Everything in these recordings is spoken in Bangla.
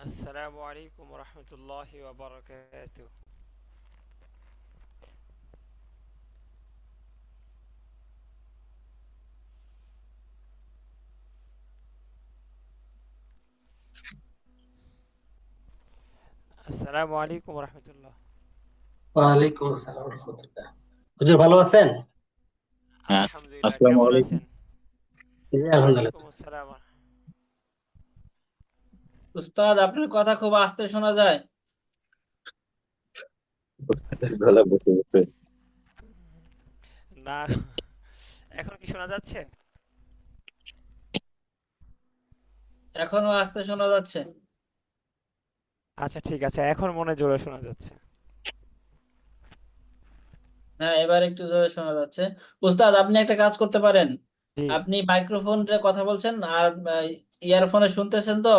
السلام عليكم ورحمة الله وبركاته. السلام عليكم ورحمة الله. ওয়ালাইকুম আসসালাম রহমতুল্লাহ। হুজুর ভালো আছেন? আচ্ছা, الحمد لله আসসালামু কেমন আলাইকুম। আছেন? জি, ওয়ালাইকুম আলহামদুলিল্লাহ। আসসালাম। উস্তাদ, আপনার কথা খুব আস্তে শোনা যায়। গলা বসে গেছে। না, এখন কি শোনা যাচ্ছে? এখনো আস্তে শোনা যাচ্ছে। আচ্ছা ঠিক আছে, এখন মনে জোরে শোনা যাচ্ছে। হ্যাঁ, এবার একটু জোরে শোনা যাচ্ছে। উস্তাদ, আপনি একটা কাজ করতে পারেন। জি। আপনি মাইক্রোফোনে কথা বলছেন আর ইয়ারফোনে শুনতেছেন তো।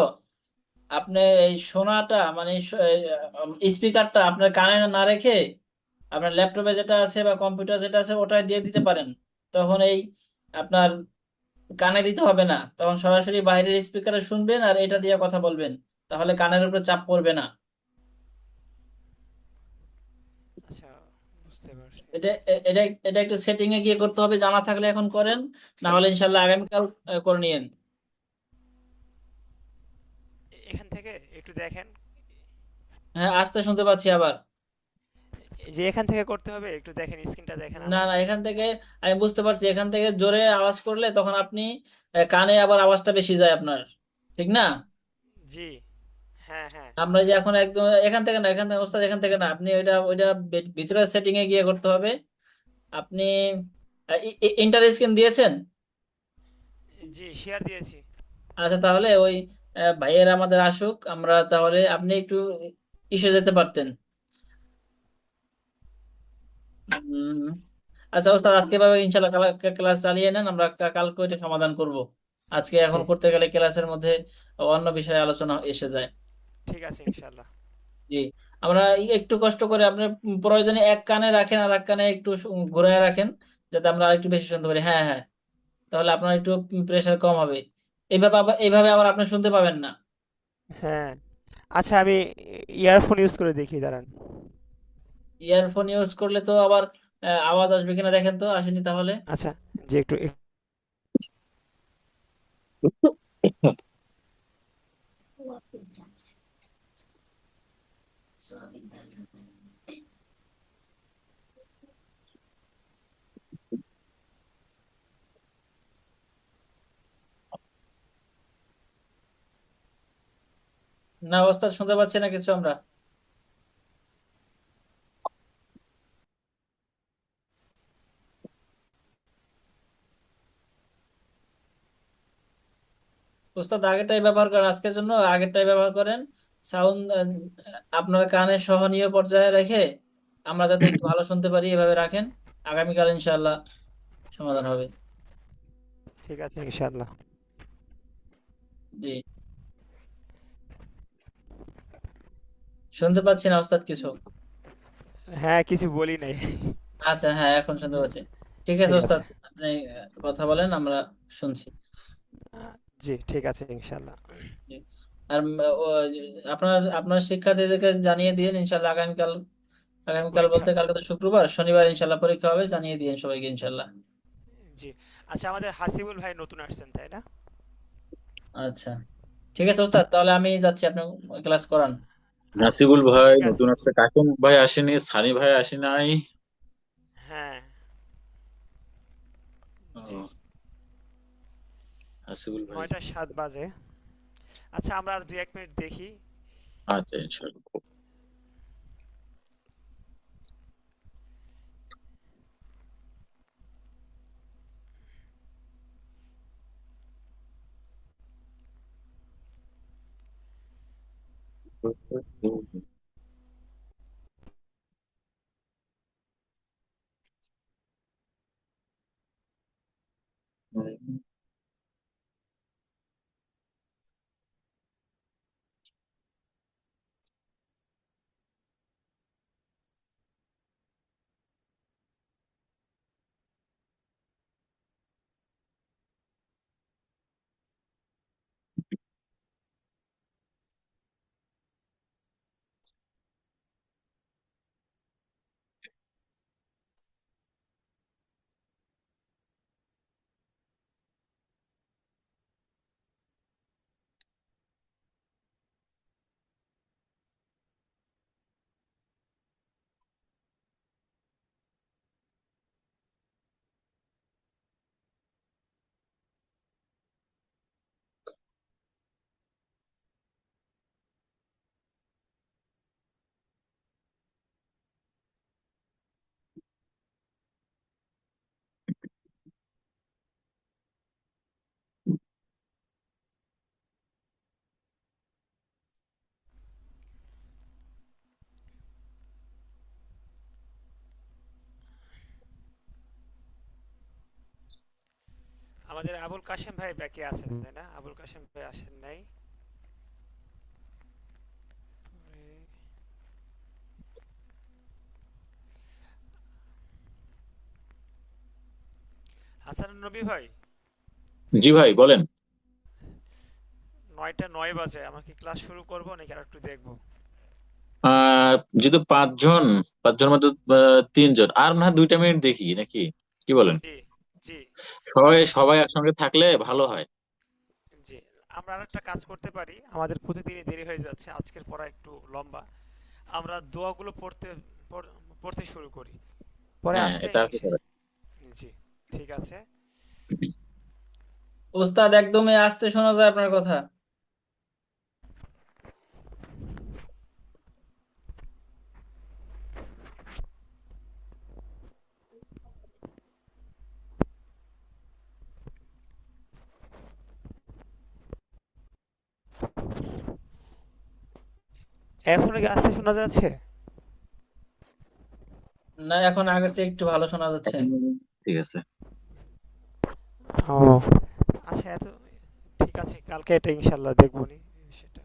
আপনি এই শোনাটা মানে স্পিকারটা আপনার কানে না রেখে আপনার ল্যাপটপে যেটা আছে বা কম্পিউটার যেটা আছে ওটাই দিয়ে দিতে পারেন। তখন এই আপনার কানে দিতে হবে না, তখন সরাসরি বাইরের স্পিকারে শুনবেন আর এটা দিয়ে কথা বলবেন। তাহলে কানের উপরে চাপ পড়বে না। আচ্ছা, বুঝতে পারছি। এটা এটা এটা একটু সেটিং এ গিয়ে করতে হবে, জানা থাকলে এখন করেন, না হলে ইনশাল্লাহ আগামীকাল করে নিয়েন। এখান থেকে একটু দেখেন। হ্যাঁ, আস্তে শুনতে পাচ্ছি আবার। যে এখান থেকে করতে হবে, একটু দেখেন, স্ক্রিনটা দেখেন না আমার। না, এখান থেকে আমি বুঝতে পারছি, এখান থেকে জোরে আওয়াজ করলে তখন আপনি কানে আবার আওয়াজটা বেশি যায় আপনার, ঠিক না? জি। হ্যাঁ হ্যাঁ। আমরা যে এখন একদম এখান থেকে না, এখান থেকে ওস্তাদ, এখান থেকে না, আপনি ওইটা ওইটা ভিতরে সেটিং এ গিয়ে করতে হবে। আপনি ইন্টার স্ক্রিন দিয়েছেন? জি, শেয়ার দিয়েছি। আচ্ছা, তাহলে ওই ভাইয়ের আমাদের আসুক, আমরা তাহলে আপনি একটু ইসে যেতে পারতেন। উম, আচ্ছা ওস্তাদ, আজকে ভাবে ইনশাল্লাহ ক্লাস চালিয়ে নেন, আমরা কালকে এটা সমাধান করব। আজকে জি, এখন করতে গেলে ক্লাসের মধ্যে অন্য বিষয়ে আলোচনা এসে যায়। ঠিক আছে ইনশাল্লাহ। জি, আমরা একটু কষ্ট করে আপনি প্রয়োজনে এক কানে রাখেন আর এক কানে একটু ঘুরায় রাখেন, যাতে আমরা আরেকটু বেশি শুনতে পারি। হ্যাঁ হ্যাঁ, তাহলে আপনার একটু প্রেশার কম হবে। এইভাবে আবার আপনি শুনতে পাবেন না। হ্যাঁ। আচ্ছা, আমি ইয়ারফোন ইউজ করে দেখি, দাঁড়ান। ইয়ারফোন ইউজ করলে তো আবার আওয়াজ আসবে কিনা দেখেন তো, আসেনি তাহলে। আচ্ছা, জি একটু না ওস্তাদ, শুনতে পাচ্ছি না কিছু আমরা। ওস্তাদ, আগেরটাই ব্যবহার করেন, আজকের জন্য আগেরটাই ব্যবহার করেন। সাউন্ড আপনার কানে সহনীয় পর্যায়ে রেখে আমরা যাতে একটু ভালো শুনতে পারি, এভাবে রাখেন। আগামীকাল ইনশাআল্লাহ সমাধান হবে। ঠিক আছে ইনশাল্লাহ। জি, শুনতে পাচ্ছি না ওস্তাদ কিছু। হ্যাঁ, কিছু বলি নাই। আচ্ছা, হ্যাঁ এখন শুনতে পাচ্ছি। ঠিক আছে ঠিক ওস্তাদ, আছে। আপনি কথা বলেন, আমরা শুনছি। আহ, জি ঠিক আছে ইনশাল্লাহ। জি। আর আপনার আপনার শিক্ষার্থীদেরকে জানিয়ে দিন ইনশাআল্লাহ আগামীকাল। আগামীকাল পরীক্ষা। বলতে কালকে তো শুক্রবার, শনিবার ইনশাআল্লাহ পরীক্ষা হবে, জানিয়ে দিন সবাইকে ইনশাআল্লাহ। জি। আচ্ছা, আমাদের হাসিবুল ভাই নতুন আসছেন তাই না? আচ্ছা, ঠিক আছে ওস্তাদ, তাহলে আমি যাচ্ছি, আপনি ক্লাস করান। আচ্ছা, নাসিবুল ভাই ঠিক নতুন আছে। আসছে, কাকুন ভাই আসেনি, সানি ভাই আসে নাই। হ্যাঁ। জি। ও, নাসিবুল ভাই। 9টা 7 বাজে। আচ্ছা, আমরা আর 2-1 মিনিট দেখি। আচ্ছা, ইনশাআল্লাহ। আমাদের আবুল কাশেম ভাই বাকি আছে তাই না? আবুল কাশেম ভাই আসেন নাই। হাসান নবী ভাই, জি ভাই বলেন। 9টা 9 বাজে, আমরা কি ক্লাস শুরু করবো নাকি আর একটু দেখবো? যেহেতু পাঁচজন মধ্যে তিনজন আর না হয় 2টা মিনিট দেখি নাকি, কি বলেন? জি, জি, সবাই সবাই একসঙ্গে থাকলে ভালো হয়। জি। আমরা আরেকটা কাজ করতে পারি, আমাদের প্রতিদিনই দেরি হয়ে যাচ্ছে, আজকের পড়া একটু লম্বা। আমরা দোয়াগুলো পড়তে শুরু করি, পরে হ্যাঁ, আসলে এটা হতে পারে। জি, ঠিক আছে। ওস্তাদ একদমই আস্তে শোনা যায় আপনার কথা। এখন কি আস্তে শোনা যাচ্ছে? না, এখন আগের চেয়ে একটু ভালো শোনা যাচ্ছে। ঠিক আছে। ও আচ্ছা, ঠিক আছে, কালকে এটা ইনশাল্লাহ দেখবো নি সেটা।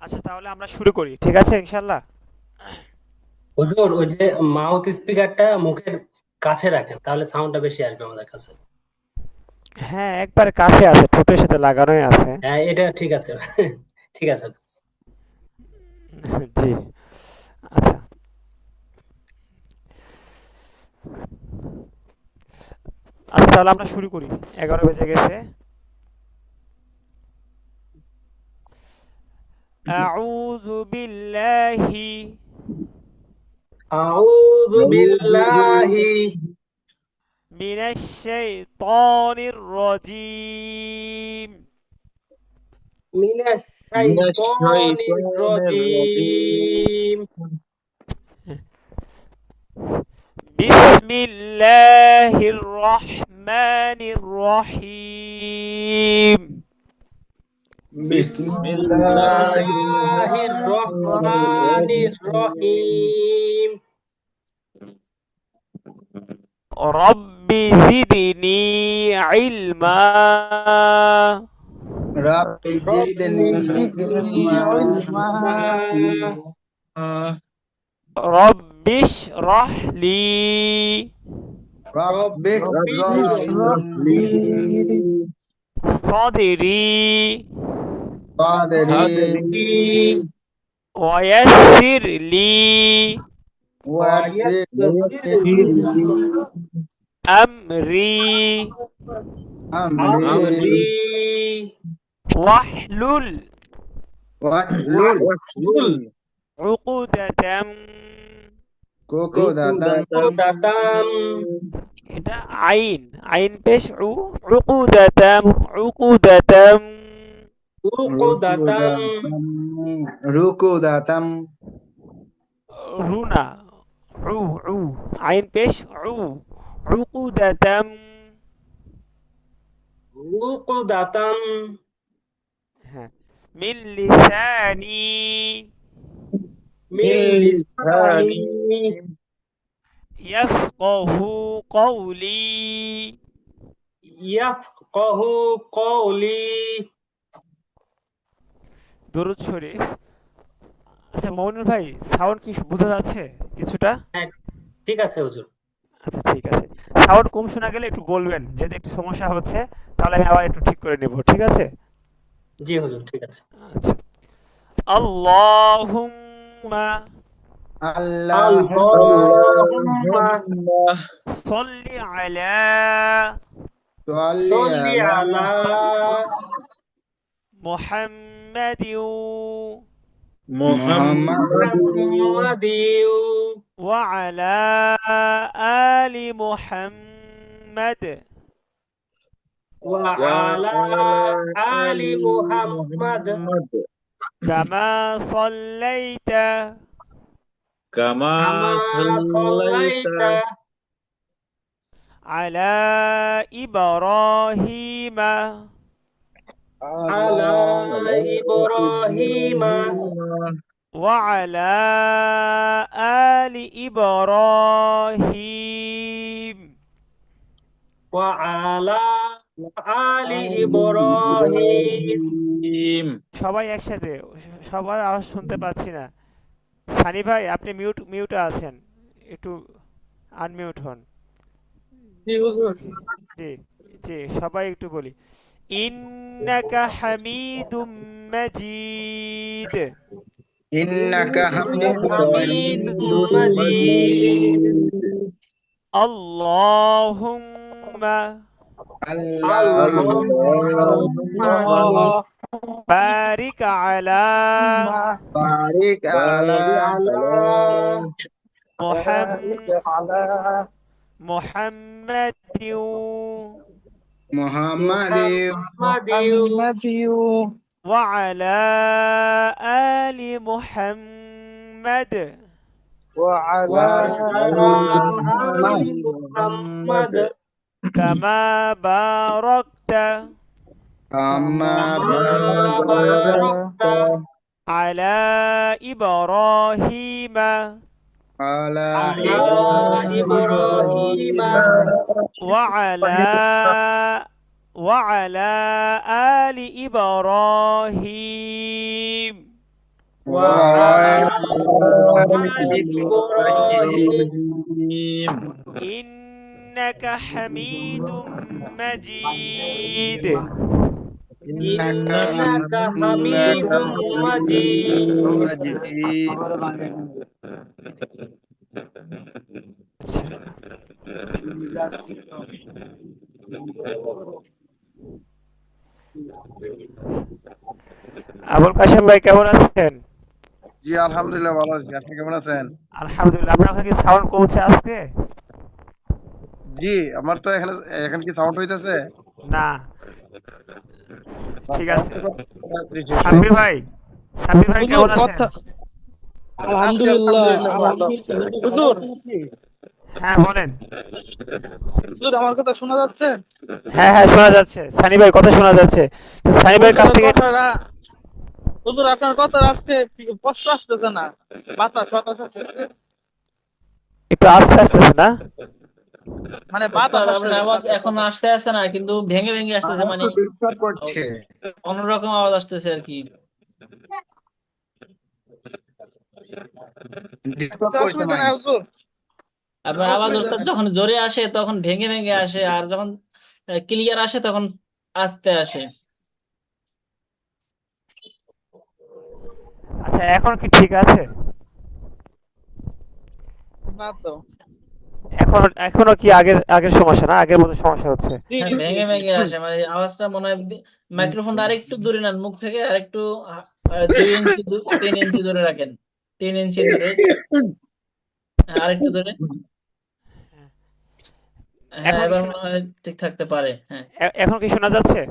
আচ্ছা, তাহলে আমরা শুরু করি, ঠিক আছে ইনশাল্লাহ। হুজুর, ওই যে মাউথ স্পিকারটা মুখের কাছে রাখেন, তাহলে সাউন্ডটা বেশি আসবে আমাদের কাছে। হ্যাঁ, একবার কাছে আছে, ঠোঁটের সাথে লাগানোই আছে। হ্যাঁ, এটা ঠিক আছে। ঠিক আছে। জি, আচ্ছা। আচ্ছা, তাহলে আমরা শুরু করি, 11 বেজে গেছে। আউযু বিল্লাহি আউযু বিল্লাহি মিনাশ শাইতানির রাজীম। মিনাশ মিনাশ শাইতানির শাইতানির রাজীম। রাজিম। বিসমিল্লাহির রহমানির রহিম। বিসমিল্লাহির বিসমিল্লাহির রহমানির রহমানির রহিম। রহিম। রব্বি জিদনি ইলমা। رب زدني রব্বি জিদনি علما ইলমা। রব্বিশ রাহলি رب রব্বি اشرح ইশরাহ لي লি صدري صدري সাদরি ويسر لي ويسر ويسر لي لي أمري أمري أمري واحلل واحلل واحلل عقدة। عقدة عقدة এটা আইন, আইন পেশ উকুদাতাম, উকুদাতাম। عقدة ركودة রুনা উ উ আইন পেশ উকুদাতাম। عقدة হ্যাঁ, মিন লিসানি من لساني ইয়াফকাহু কওলি। يفقه قولي। দরুদ শরীফ। আচ্ছা মমিনুল ভাই, সাউন্ড কি বোঝা যাচ্ছে কিছুটা? হ্যাঁ, ঠিক আছে হুজুর। আচ্ছা, ঠিক আছে। সাউন্ড কম শোনা গেলে একটু বলবেন, যদি একটু সমস্যা হচ্ছে তাহলে আমি আবার একটু ঠিক করে নেব, ঠিক আছে? জি হুজুর, ঠিক আছে। আচ্ছা। আল্লাহুম্মা اللهم اللهم সাল্লি আলা صل صل على على মুহাম্মাদিন محمد محمد ওয়া আলা আলি মুহাম্মাদ وعلى آل محمد কামা সাল্লাইতা কামা كما সাল্লাইতা صليت আলা ইব্রাহিমা على إبراهيم ওয়া আলা আলি ইব্রাহিম। وعلى আলি ইব্রাহিম। ইম। সবাই একসাথে, সবার আওয়াজ শুনতে পাচ্ছি না। সানি ভাই আপনি মিউটে আছেন, একটু আনমিউট হন। জি হুজুর। জি জি জি, সবাই একটু বলি, ইন্নাকা হামিদুম মাজিদ। إنك حميد হামিদুম মাজিদ। আল্লাহুম্মা اللهم আল্লাহুম্মা বারিক আলা بارك على আলা মুহাম্মাদিন محمد মুহাম্মাদিন وعلى آل محمد وعلى وعلى آل آل محمد كما باركت كما كما باركت باركت على إبراهيم على على إبراهيم إبراهيم وعلى آل إبراهيم وعلى وعلى آل إبراهيم ইম। إنك حميد مجيد. إنك إنك إنك حميد حميد مجيد مجيد আবুল কাশেম ভাই কেমন আছেন? জি আলহামদুলিল্লাহ ভালো আছি। আপনি কেমন আছেন? আলহামদুলিল্লাহ। আপনার ওখানে কি সাউন্ড কমছে আজকে? জি আমার তো এখানে এখন কি সাউন্ড হইতেছে? না, ঠিক আছে। শেষ হোক। সাব্বির ভাই, সাব্বির ভাই হুজুর কেমন আছেন? কথা আলহামদুলিল্লাহ হুজুর হ্যাঁ বলেন। হুজুর আমার কথা শোনা যাচ্ছে? হ্যাঁ হ্যাঁ শোনা যাচ্ছে, সানি ভাই কথা শোনা যাচ্ছে। তো সানি ভাইয়ের কাছ হুজুরের থেকে কথাটা হুজুর আপনার কথা আজকে স্পষ্ট আসতেছে না, বাতাস বাতাস আসতেছে, একটু আস্তে আসতেছে না? মানে উস্তাদ বাতাস আপনার আসতেছে আওয়াজ সাথে এখন সাথে। আসতে আসে না, কিন্তু ভেঙে ভেঙে আসতেছে, আমার মানে তো ডিস্টার্ব করছে। অন্যরকম আওয়াজ আসতেছে আর কি। ডিস্টার্ব কিছু করছে অসুবিধা ভাই। নাই হুজুর, আপনার আওয়াজ অসুবিধা ওস্তাদ নাই। যখন জোরে আসে তখন ভেঙে ভেঙে আসে, আর যখন ক্লিয়ার আসে তখন আস্তে আসে। আচ্ছা এখন কি ঠিক আছে? না তো। এখনো কি আগের আগের সমস্যা না, আগের মতো সমস্যা হচ্ছে? জি হ্যাঁ, জি জি ভেঙে জি। ভেঙে আসে, মানে আওয়াজটা মনে হয় মাইক্রোফোনটা আরেকটু দূরে নেন মুখ থেকে, আরেকটু 2 ইঞ্চি 3 ইঞ্চি দূরে রাখেন, 3 ইঞ্চি দূরে। হ্যাঁ, আরেকটু দূরে। হ্যাঁ, এখন কি এবার শোনা, মনে হয় ঠিক থাকতে পারে। হ্যাঁ, এখন কি শোনা যাচ্ছে?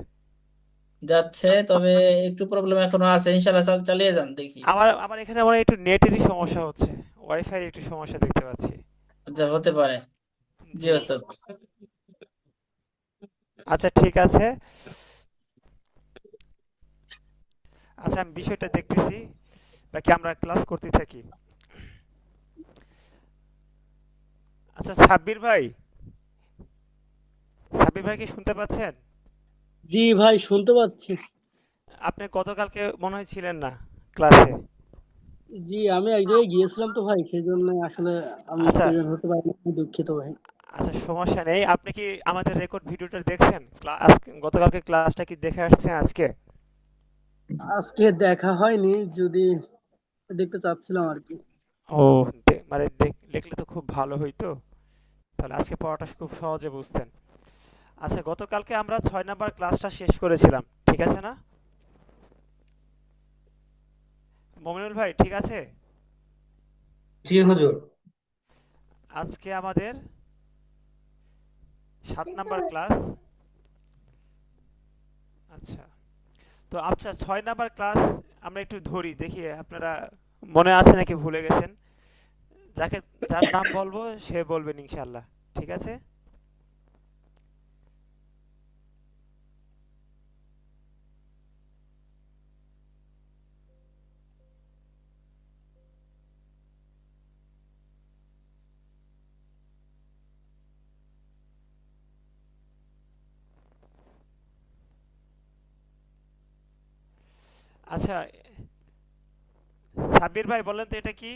যাচ্ছে, তবে একটু প্রবলেম এখনো আছে। ইনশাল্লাহ চালিয়ে যান, দেখি। আমার আমার এখানে মনে হয় একটু নেটেরই সমস্যা হচ্ছে, ওয়াইফাই একটু সমস্যা দেখতে পাচ্ছি। যা হতে পারে। জি জি। ওস্তাদ। আচ্ছা ঠিক আছে। আচ্ছা আমি বিষয়টা দেখতেছি, বাকি আমরা ক্লাস করতে থাকি। আচ্ছা সাব্বির ভাই কি শুনতে পাচ্ছেন? জি ভাই শুনতে পাচ্ছি। আপনি গতকালকে মনে হয় ছিলেন না ক্লাসে। জি আমি এক জায়গায় গিয়েছিলাম তো ভাই, সেই জন্য আসলে আমি আচ্ছা প্রেজেন্ট হতে পারিনি, দুঃখিত ভাই। আচ্ছা, সমস্যা নেই। আপনি কি আমাদের রেকর্ড ভিডিওটা দেখছেন? আজকে গতকালকে ক্লাসটা কি দেখে আসছেন আজকে? আজকে দেখা হয়নি, যদি দেখতে চাচ্ছিলাম আর কি। ও, মানে দেখলে তো খুব ভালো হইতো, তাহলে আজকে পড়াটা খুব সহজে বুঝতেন। আচ্ছা গতকালকে আমরা 6 নাম্বার ক্লাসটা শেষ করেছিলাম, ঠিক আছে না? মমিনুল ভাই ঠিক আছে? জি হুজুর। আজকে আমাদের 7 নাম্বার ক্লাস। আচ্ছা, তো আচ্ছা 6 নাম্বার ক্লাস আমরা একটু ধরি, দেখি আপনারা মনে আছে নাকি ভুলে গেছেন। যাকে, যার নাম বলবো সে বলবেন ইনশাল্লাহ, ঠিক আছে? আচ্ছা, সাব্বির ভাই বলেন তো এটা কি?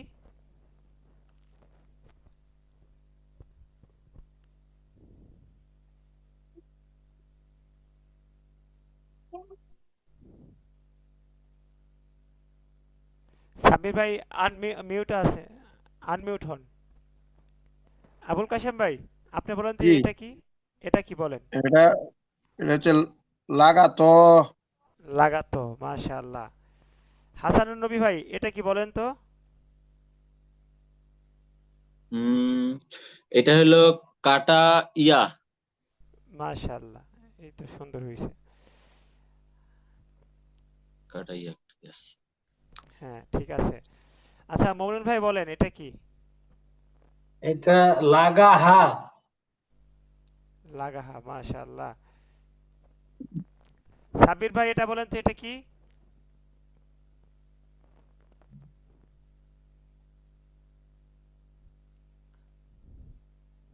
সাব্বির ভাই মিউট আছে, আনমিউট হন। আবুল কাশেম ভাই, আপনি বলেন তো জি, এটা কি? এটা কি বলেন? এটা এটা হচ্ছে লাগাতো। লাগাতো, মাশাআল্লাহ। হাসানুন নবী ভাই, এটা কি বলেন তো? উম এটা হলো কাটা ইয়া। মাশাআল্লাহ, এই তো সুন্দর হয়েছে। কাটা ইয়া, yes. হ্যাঁ, ঠিক আছে। আচ্ছা, মমিনুল ভাই বলেন এটা কি? এটা লাগাহা। লাগাহা, মাশাআল্লাহ। সাব্বির ভাই এটা বলেন তো এটা কি?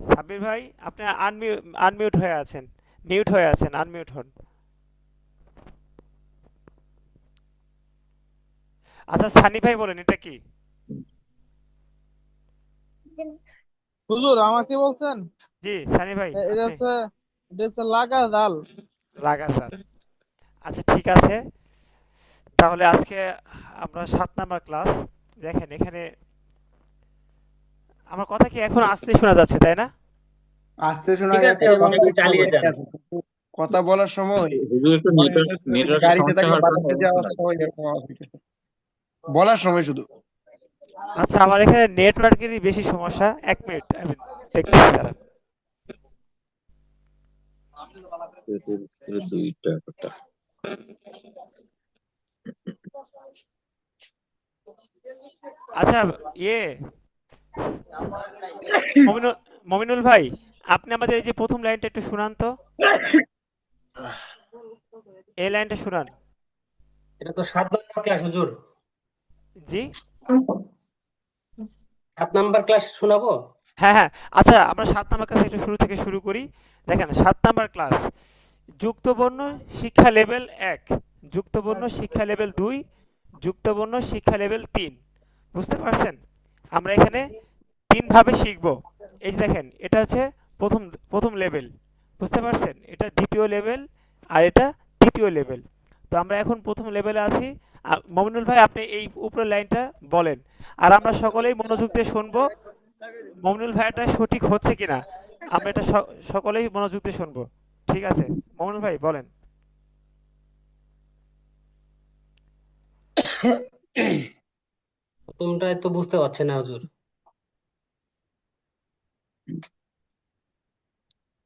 সাব্বির ভাই, আপনি আনমিউট হয়ে আছেন, মিউট হয়ে আছেন, আনমিউট হন। আচ্ছা, সানি ভাই বলেন এটা কি? হুজুর আমাকে বলছেন? জি, সানি ভাই এটা আপনি। হচ্ছে, এটা হচ্ছে লাগা জাল। লাগাতার। আচ্ছা, ঠিক আছে। তাহলে আজকে আমরা 7 নাম্বার ক্লাস। দেখেন এখানে আমার কথা কি এখন আসতে শোনা যাচ্ছে, তাই না? আসতে শোনা ঠিক আছে, যাচ্ছে এবং মোটামুটি বুঝতে চালিয়ে যান। পারছি। কিন্তু কথা বলার সময় হুজুর একটু মনে হচ্ছে যে নেটওয়ার্কের গাড়িতে সমস্যা থাকলে হওয়ার কারণে বাতাসে যে এরকম শোনা অবস্থা যাচ্ছে। হয় এরকম আওয়াজ হইতেছে। বলার সময় শুধু। আচ্ছা, আমার এখানে নেটওয়ার্কেরই বেশি সমস্যা। 1 মিনিট আমি দেখতেছি, দাঁড়ান। দুইটা একটা। আচ্ছা, ইয়ে মমিনুল মমিনুল ভাই, আপনি আমাদের এই যে প্রথম লাইনটা একটু শুনান তো। এই লাইনটা শুনান। এটা তো 7 নম্বর ক্লাস হুজুর। জি। 7 নম্বর ক্লাস শোনাবো। হ্যাঁ, হ্যাঁ। আচ্ছা, আমরা 7 নাম্বার ক্লাস একটু শুরু থেকে শুরু করি। দেখেন, 7 নাম্বার ক্লাস, যুক্তবর্ণ শিক্ষা লেভেল 1, যুক্তবর্ণ শিক্ষা লেভেল 2, যুক্তবর্ণ শিক্ষা লেভেল 3। বুঝতে পারছেন? আমরা এখানে 3 ভাবে শিখব। এই যে দেখেন, এটা হচ্ছে প্রথম প্রথম লেভেল। বুঝতে পারছেন? এটা দ্বিতীয় লেভেল, আর এটা তৃতীয় লেভেল। তো আমরা এখন প্রথম লেভেলে আছি। মমিনুল ভাই, আপনি এই উপরের লাইনটা বলেন, আর আমরা সকলেই মনোযোগ দিয়ে শুনবো। মমিনুল ভাইয়াটা সঠিক হচ্ছে কিনা আমরা এটা সকলেই মনোযোগ দিয়ে শুনবো। ঠিক আছে, মমিনুল ভাই বলেন। প্রথমটাই তো বুঝতে পারছে না হুজুর।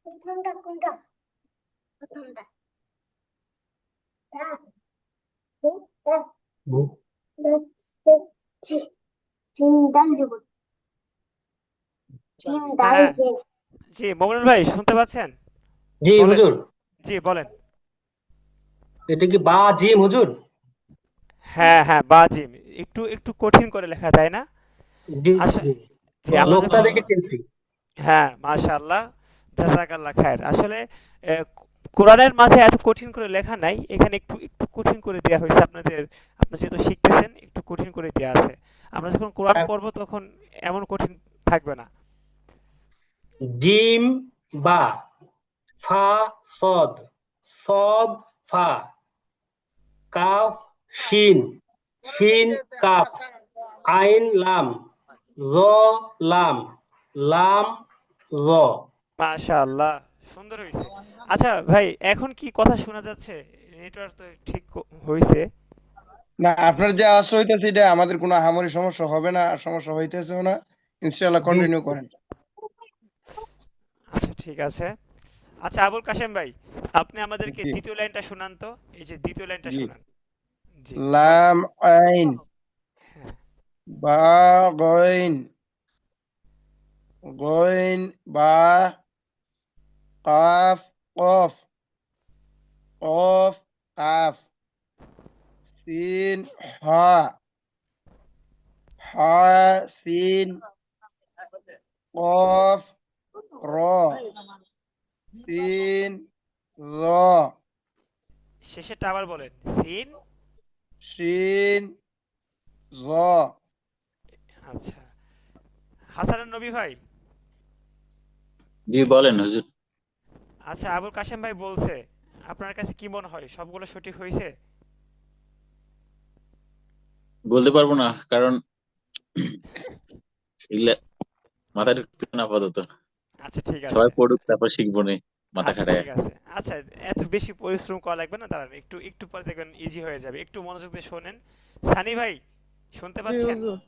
প্রথমটা কোনটা? প্রথমটা জিন্দাল জগৎ, জিন্দাল হ্যাঁ, যে। জি, মমিনুল ভাই শুনতে পাচ্ছেন? জি বলেন। হুজুর। জি, বলেন। এটা কি বা জিম হুজুর? হ্যাঁ, হ্যাঁ, বাজিম। একটু একটু কঠিন করে লেখা যায় না? জি আশা জি। জি, আমরা লোকটা যখন দেখে চিনছি। হ্যাঁ, মাশাআল্লাহ, জাযাকাল্লাহ খায়ের। আসলে কোরআনের মাঝে এত কঠিন করে লেখা নাই, এখানে একটু একটু কঠিন করে দেওয়া হয়েছে আপনাদের। আপনারা যেহেতু শিখতেছেন, একটু কঠিন করে দেওয়া আছে। আমরা যখন কোরআন পড়বো তখন এমন কঠিন থাকবে না। জিম বা, ফা সদ, সদ ফা, কাফ শিন, শিন কাফ, আইন লাম, জ লাম, লাম জ। মাশাআল্লাহ, সুন্দর হয়েছে। আচ্ছা ভাই, এখন কি কথা শোনা যাচ্ছে? নেটওয়ার্ক তো ঠিক হয়েছে। না, আপনার যে আশা হইতেছে এটা আমাদের কোনো আহামরি সমস্যা হবে না, আর সমস্যা হইতেছেও না। ইনশাআল্লাহ জি কন্টিনিউ করেন। আচ্ছা, ঠিক আছে। আচ্ছা, আবুল কাশেম ভাই, আপনি আমাদেরকে জি দ্বিতীয় লাইনটা শোনান তো। এই যে দ্বিতীয় লাইনটা জি। শোনান। জি, লাম আইন হ্যাঁ। বা গইন, গইন বা কাফ কফ, কফ কাফ, সিন হা, হা সিন, কফ র, সিন র। শেষেরটা আবার বলেন। সিন শিন জ। আচ্ছা, হাসান নবী ভাই। জি বলেন হুজুর। আচ্ছা, আবুল কাশেম ভাই বলছে, আপনার কাছে কি মনে হয় সবগুলো সঠিক হয়েছে? বলতে পারবো না, কারণ এগুলা মাথায় ঢুকছে না আপাতত। আচ্ছা ঠিক আছে। সবাই পড়ুক তারপর শিখবো নে, মাথা আচ্ছা খাটায়। ঠিক আছে। আচ্ছা, এত বেশি পরিশ্রম করা লাগবে না, দাঁড়ান একটু একটু পরে দেখবেন ইজি হয়ে যাবে, একটু মনোযোগ দিয়ে শোনেন। সানি ভাই, শুনতে জি পাচ্ছেন? হুজুর।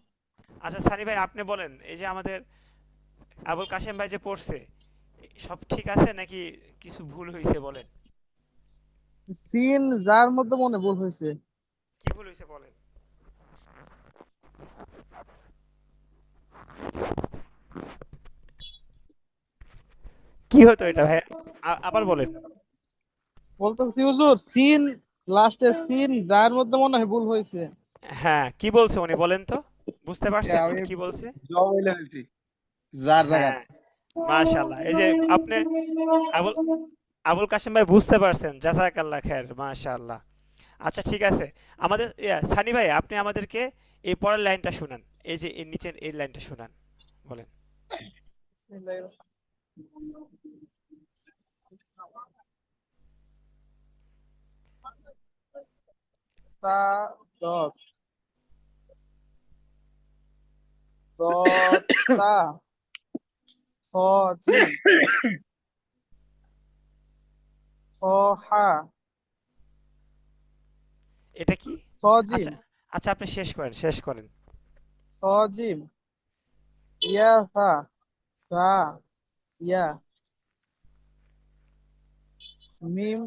আচ্ছা সানি ভাই, আপনি বলেন, এই যে আমাদের আবুল কাশেম ভাই যে পড়ছে, সব ঠিক আছে নাকি কিছু ভুল হয়েছে বলেন? সিন যার মধ্যে মনে ভুল হয়েছে। কি ভুল হয়েছে বলেন? কি হতো এটা ভাই, আবার বলেন। বলতেছি হুজুর, সিন লাস্টে সিন যার মধ্যে মনে হয় ভুল হয়েছে। হ্যাঁ, কি বলছে উনি বলেন তো, বুঝতে পারছেন আমি উনি কি বলছে? জ বলে দিছি যার জায়গা। হ্যাঁ, মাশাআল্লাহ, এই যে আপনি আবুল আবুল কাশেম ভাই বুঝতে পারছেন, জাযাকাল্লাহ খায়ের, মাশাআল্লাহ। আচ্ছা ঠিক আছে, আমাদের সানি ভাই, আপনি আমাদেরকে এই পরের লাইনটা শুনান, এই যে এর নিচের এই লাইনটা শুনান, বলেন। তা দত দত তা হ জিম হ হা এটা কি? হ জিম আচ্ছা আচ্ছা, আপনি শেষ করেন, শেষ করেন। হ জিম ইয়া ফা ফা ইয়া মিম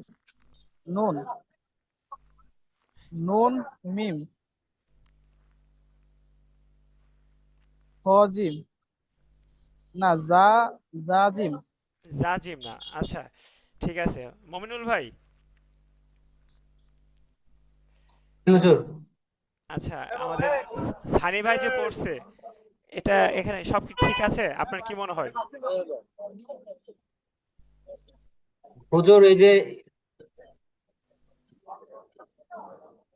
নুন নুন মিম হ জিম না জা জা জিম। জাজিম না, আচ্ছা ঠিক আছে। মমিনুল ভাই, হুজুর, আচ্ছা আমাদের সানি ভাই যে পড়ছে, এটা এখানে সব কি ঠিক আছে, আপনার কি মনে হয়? হুজুর এই যে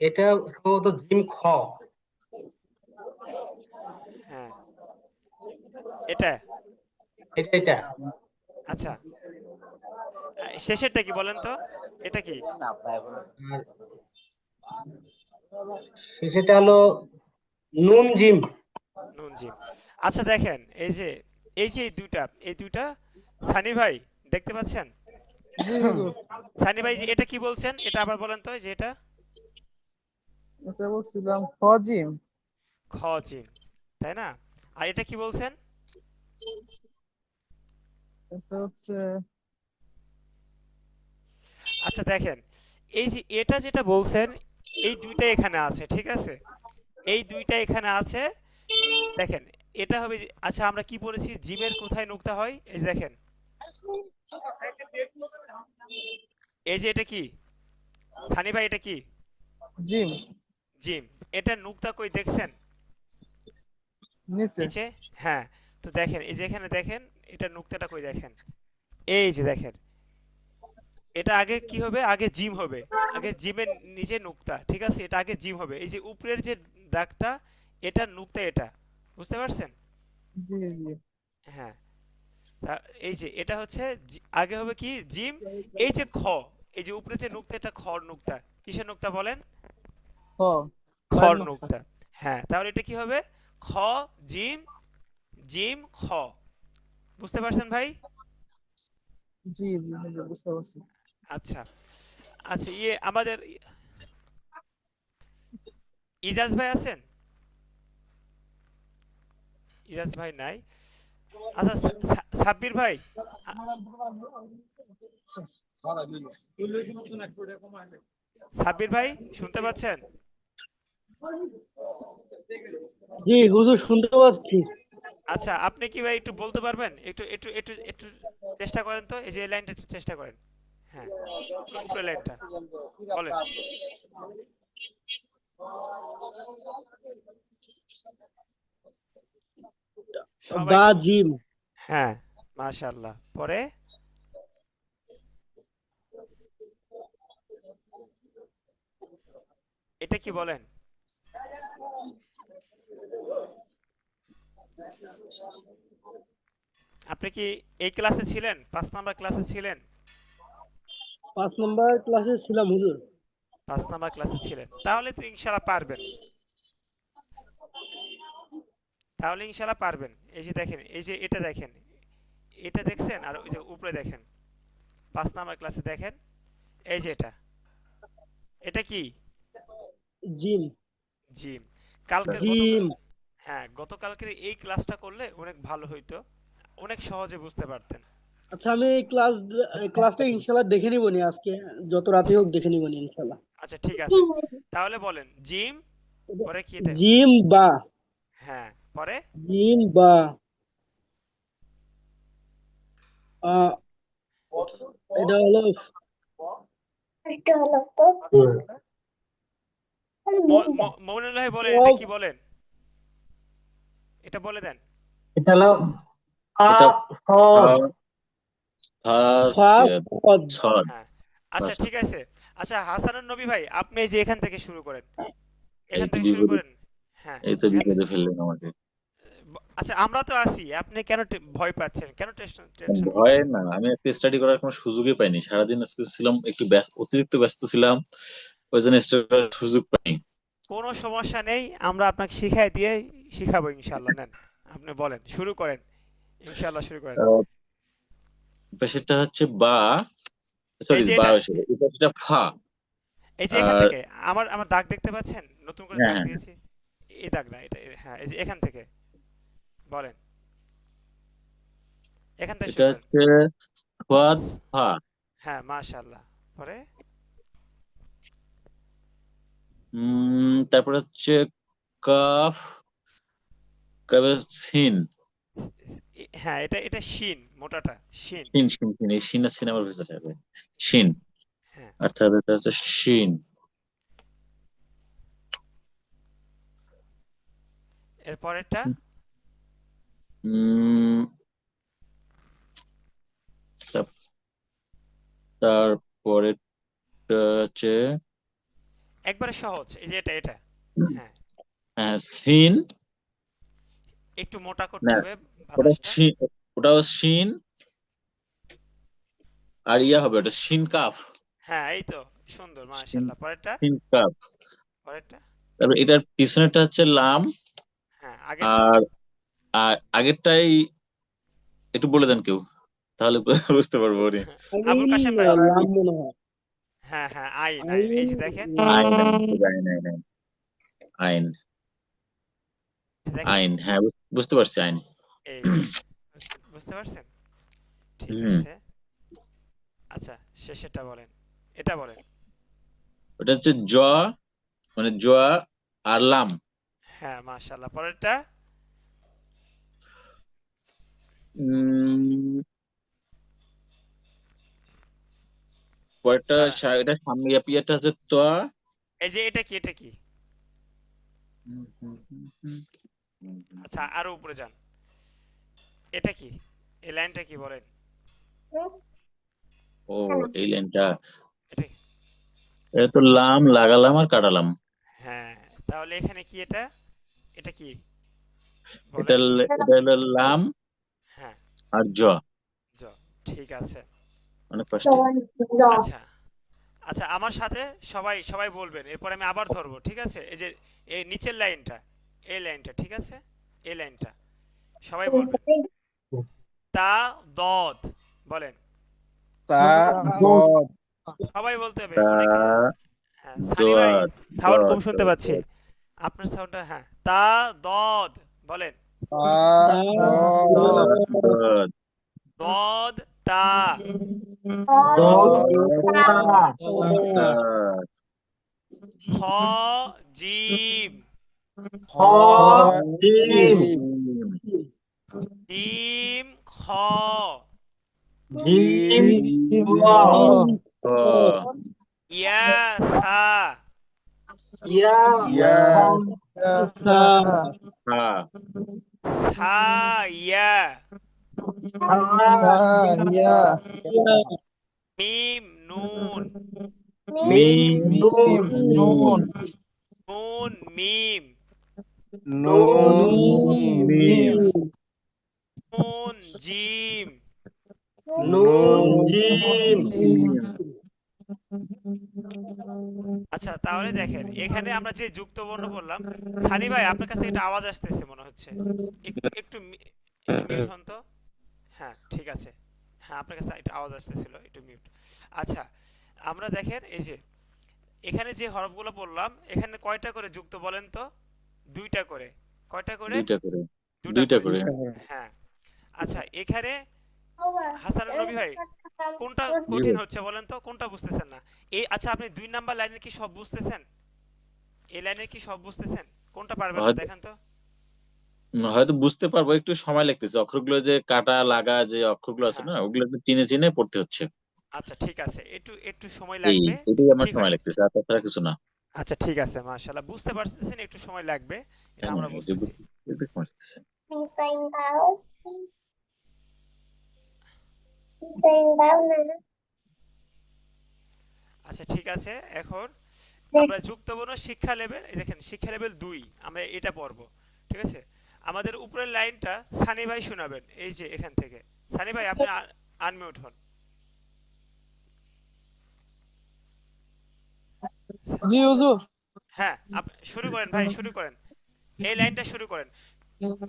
এটা সম্ভবত জিম খ। হ্যাঁ, এটা, এটা আচ্ছা শেষেরটা কি বলেন তো, এটা কি? আর সেটা হলো নুন জিম। নুন জিম। আচ্ছা দেখেন, এই যে এই দুইটা সানি ভাই দেখতে পাচ্ছেন? জি হুজুর। সানি ভাই যে এটা কি বলছেন, এটা আবার বলেন তো, যে এটা এটা বলছিলাম হ জিম। খ জিম, তাই না? আর এটা কি বলছেন? এটা হচ্ছে আচ্ছা দেখেন, এই যে এটা যেটা বলছেন, এই দুইটা এখানে আছে, ঠিক আছে, এই দুইটা এখানে আছে। দেখেন, এটা হবে আচ্ছা আমরা কি পড়েছি, জিমের কোথায় নুক্তা হয়, এই যে দেখেন, এই যে এটা কি, সানি ভাই এটা কি? Gym gym. এটা নুক্তা কই দেখছেন? নিচে। নিচে। হ্যাঁ, তো দেখেন এই যে এখানে দেখেন, এটা নুক্তাটা কই দেখেন, এই যে দেখেন, এটা আগে কি হবে, আগে জিম হবে, আগে জিমের নিচে নুক্তা, ঠিক আছে, এটা আগে জিম হবে, এই যে উপরের যে দাগটা, এটা নুক্তা, এটা বুঝতে পারছেন? জি জি। হ্যাঁ, তা এই যে এটা হচ্ছে আগে হবে কি জিম, এই যে খ, এই যে উপরে যে নুক্তা, এটা খর নুক্তা, কিসের নুক্তা বলেন? হ খর খয়ের নকশা। নুক্তা। হ্যাঁ, তাহলে এটা কি হবে, খ জিম, জিম খ, বুঝতে পারছেন ভাই? জি জি হুজুর, বুঝতে পারছি। আচ্ছা আচ্ছা, আমাদের ইজাজ ভাই আছেন? ইজাজ ভাই নাই। আচ্ছা সাব্বির ভাই, আ- সাব্বির ভাই শুনতে পাচ্ছেন? জি হুজুর, শুনতে পাচ্ছি। আচ্ছা, আপনি কি ভাই একটু বলতে পারবেন, একটু একটু একটু একটু চেষ্টা করেন তো, এই যে এই লাইনটা একটু চেষ্টা করেন। হ্যাঁ, উপরের লাইনটা বলেন। সবাই বা তো, জিম। হ্যাঁ, মাশাআল্লাহ, পরে এটা এটা কি বলেন? আপনি কি এই ক্লাসে ছিলেন? 5 নাম্বার ক্লাসে ছিলেন? 5 নম্বর ক্লাসে ছিলাম হুজুর। 5 নাম্বার ক্লাসে ছিলেন, তাহলে তো ইনশাল্লাহ পারবেন। তাহলে ইনশাল্লাহ পারবেন। এই যে দেখেন, এই যে এটা দেখেন, এটা দেখছেন, আর ওই যে উপরে দেখেন 5 নাম্বার ক্লাসে দেখেন, এই যে এটা কি? জিম। জিম। কালকের জিম। হ্যাঁ, গতকালকের এই ক্লাসটা করলে অনেক ভালো হইতো, অনেক সহজে বুঝতে পারতেন। আচ্ছা, আমি এই ক্লাসটা ইনশাল্লাহ দেখে নিবনি আজকে, যত রাতে হোক দেখে নিবনি ইনশাল্লাহ। আচ্ছা ঠিক আছে, তাহলে বলেন জিম, পরে কি এটা? জিম বা। হ্যাঁ, পরে জিম বা আহ, এটা হলো এটা হলো তো মমিনুল ভাই বলেন, এটা কি বলেন? এটা বলে দেন। এটা হলো এটা ফদ। ফাদ। ছদ। হ্যাঁ, আচ্ছা ঠিক আছে। আচ্ছা হাসানুন নবী ভাই, আপনি এই যে এখান থেকে শুরু করেন, এই এখান তো থেকে শুরু বিপদে, করেন। হ্যাঁ, এই তো এখান থেকে। বিপদে ফেললেন আমাকে। আচ্ছা আমরা তো আছি, আপনি কেন ভয় পাচ্ছেন, কেন টেনশন ভয় করতেছেন? না, আমি একটা স্টাডি করার কোনো সুযোগই পাইনি সারাদিন, আজকে ছিলাম একটু ব্যস্ত, অতিরিক্ত ব্যস্ত ছিলাম, ওই জন্য স্টাডি করার সুযোগ পাইনি। কোনো সমস্যা নেই, আমরা আপনাকে শিখাই দিয়ে শিখাবো ইনশাল্লাহ। নেন, আপনি বলেন, শুরু করেন, ইনশাল্লাহ শুরু করেন। আহ, সেটা হচ্ছে বা, এই সরি যে বা এটা, হয়েছে, এটা সেটা ফা। এই যে এখান আর থেকে আমার দাগ দেখতে পাচ্ছেন, নতুন করে হ্যাঁ দাগ হ্যাঁ, দিয়েছি। এই দাগ না, এটা হ্যাঁ, এই যে এখান থেকে বলেন, এখান থেকে এটা শুরু করেন। হচ্ছে ফাদ ফা। হ্যাঁ মাশাআল্লাহ, পরে তারপর হচ্ছে কাফ, কাফে সিন। হ্যাঁ, এটা শিন, মোটাটা শিন। শিন শিন শিন, এই শিন আর সিন আমার ভেতরে আছে, শিন। হ্যাঁ, অর্থাৎ এটা হচ্ছে শিন। এরপরেরটা উম তারপরে হচ্ছে একবারে সহজ, এই যে এটা হ্যাঁ, সিন। একটু মোটা করতে না, হবে ওটা বাতাসটা। শিন, ওটাও শিন, আর ইয়া হবে ওটা শিন কাফ। হ্যাঁ, এই তো সুন্দর, শিন, মাশাআল্লাহ। পরেরটা শিন কাফ। পরেরটা তারপর এটার পিছনেটা হচ্ছে লাম। হ্যাঁ, আগেরটা আর আগেরটাই একটু বলে দেন কেউ, তাহলে বুঝতে পারবো রে। আবুল আইন কাশেম ভাই। লাম মনে হয়। হ্যাঁ হ্যাঁ, আইন আইন, এই আইন যে দেখেন, আইন, আইন আইন আইন আইন দেখেন, আইন, হ্যাঁ বুঝতে পারছি, আইন। এই যে বুঝতে পারছেন? ঠিক হুম, আছে। আচ্ছা, শেষেরটা বলেন, এটা বলেন। ওটা হচ্ছে জ, মানে জ আর লাম। হ্যাঁ মাশাআল্লাহ, পরেরটা উম পরেরটা দাঁড়া, এটা সামনে পিয়াটা হচ্ছে ত। এই যে এটা কি? আচ্ছা আরো উপরে যান, এটা কি? এই লাইনটা কি বলেন? ও, এই লাইনটা, এটা কি? এটা তো লাম লাগালাম আর কাটালাম। হ্যাঁ, তাহলে এখানে কি এটা কি এটা বলেন? এটা হলো লাম হ্যাঁ, আর জ। জ, ঠিক আছে। অনেক কষ্টে। আচ্ছা আচ্ছা, আমার সাথে সবাই সবাই বলবেন, এরপর আমি আবার ধরবো, ঠিক আছে? এই যে এই নিচের লাইনটা, এই লাইনটা, ঠিক আছে? এই লাইনটা সবাই বলবেন। তা দদ, বলেন, তা দদ। সবাই বলতে হবে তা অনেকে। হ্যাঁ সানি ভাই, দদ সাউন্ড কম দদ শুনতে দদ পাচ্ছি, দদ। আপনার সাউন্ডটা। হ্যাঁ, তা দদ, বলেন, তা তা দদ। দদ দদ তা, তা। খ জিম, খ জিম। জিম খ, জিম খ। খ। ইয়া সা, ইয়া সা খা। সা ইয়া, ইয়া মিম নুন, মিম মিম নুন নুন মিম নুন নুন মিম নুন জিম নুন নুন জিম জিম। আচ্ছা তাহলে দেখেন এখানে আমরা যে যুক্ত বর্ণ বললাম, সানি ভাই আপনার কাছ থেকে একটা আওয়াজ আসতেছে মনে হচ্ছে, একটু একটু মিউট হন তো। হ্যাঁ ঠিক আছে, হ্যাঁ আপনার কাছে একটা আওয়াজ আসতেছিল, একটু মিউট। আচ্ছা আমরা দেখেন এই যে এখানে যে হরফগুলো বললাম, এখানে কয়টা করে যুক্ত বলেন তো? দুইটা করে। কয়টা করে? দুইটা করে, দুটা দুইটা করে করে। যুক্ত। হ্যাঁ। আচ্ছা এখানে হাসান নবী ভাই কোনটা জি কঠিন ভাই। হচ্ছে বলেন তো, কোনটা বুঝতেছেন না? এই আচ্ছা আপনি 2 নাম্বার লাইনের কি সব বুঝতেছেন? এই লাইনের কি সব বুঝতেছেন? কোনটা পারবেন না হয়তো দেখেন তো? হয়তো বুঝতে পারবো, একটু সময় লাগতেছে। অক্ষরগুলো যে কাটা লাগা যে অক্ষরগুলো আছে হ্যাঁ না, ওগুলো একটু চিনে চিনে পড়তে হচ্ছে। আচ্ছা ঠিক আছে, একটু একটু সময় এই লাগবে। এটাই আমার ঠিক সময় হয়ে লাগতেছে, আর তাছাড়া কিছু না। আচ্ছা ঠিক আছে, মাশাআল্লাহ বুঝতে পারতেছেন, একটু সময় লাগবে, এটা হ্যাঁ আমরা এই যে বুঝতেছি। একটু সময় লাগতেছে। আচ্ছা ঠিক আছে, এখন আমরা যুক্ত বর্ণ শিক্ষা লেভেল, এই দেখেন শিক্ষা লেভেল 2 আমরা এটা পড়বো। ঠিক আছে, আমাদের উপরের লাইনটা সানি ভাই শোনাবেন, এই যে এখান থেকে। সানি ভাই আপনি আনমিউট হন। জি হুজুর। হ্যাঁ শুরু করেন ভাই, শুরু করেন, এই লাইনটা শুরু করেন।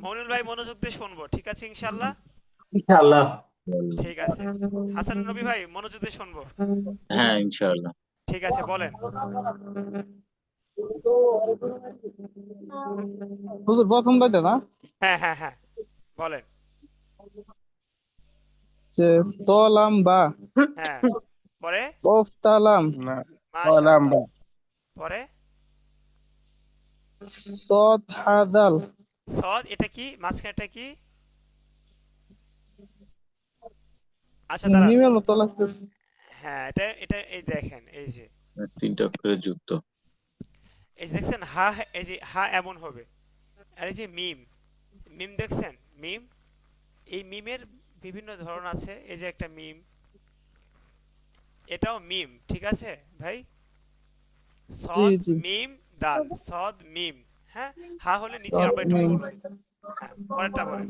মনির ভাই মনোযোগ দিয়ে শুনবো, ঠিক আছে ইনশাআল্লাহ? ইনশাআল্লাহ। ঠিক আছে। হাসান নবী ভাই মনোযোগ দিয়ে শুনবো। হ্যাঁ ইনশাআল্লাহ। ঠিক আছে বলেন। হুজুর প্রথম বাইতে না, হ্যাঁ হ্যাঁ হ্যাঁ বলেন। যে তলাম বা, হ্যাঁ পরে? কফ তালাম, না মাশাআল্লাহ। লম্বা। পরে? সদ হাদাল, সদ, এটা কি মাঝখানেটা কি? আচ্ছা দাঁড়ান, মিমের মতো লাগতেছে। হ্যাঁ এটা এটা এই দেখেন এই যে, তিনটা অক্ষরে যুক্ত। এই যে দেখছেন হা, এই যে হা এমন হবে, আর এই যে মিম, মিম দেখছেন মিম, এই মিমের বিভিন্ন ধরন আছে, এই যে একটা মিম, এটাও মিম, ঠিক আছে ভাই? জি সদ জি। মিম দাল, সদ মিম। হ্যাঁ, হা হলে নিচে সদ আমরা একটু মিম, পড়বো। হ্যাঁ পরেরটা বলেন।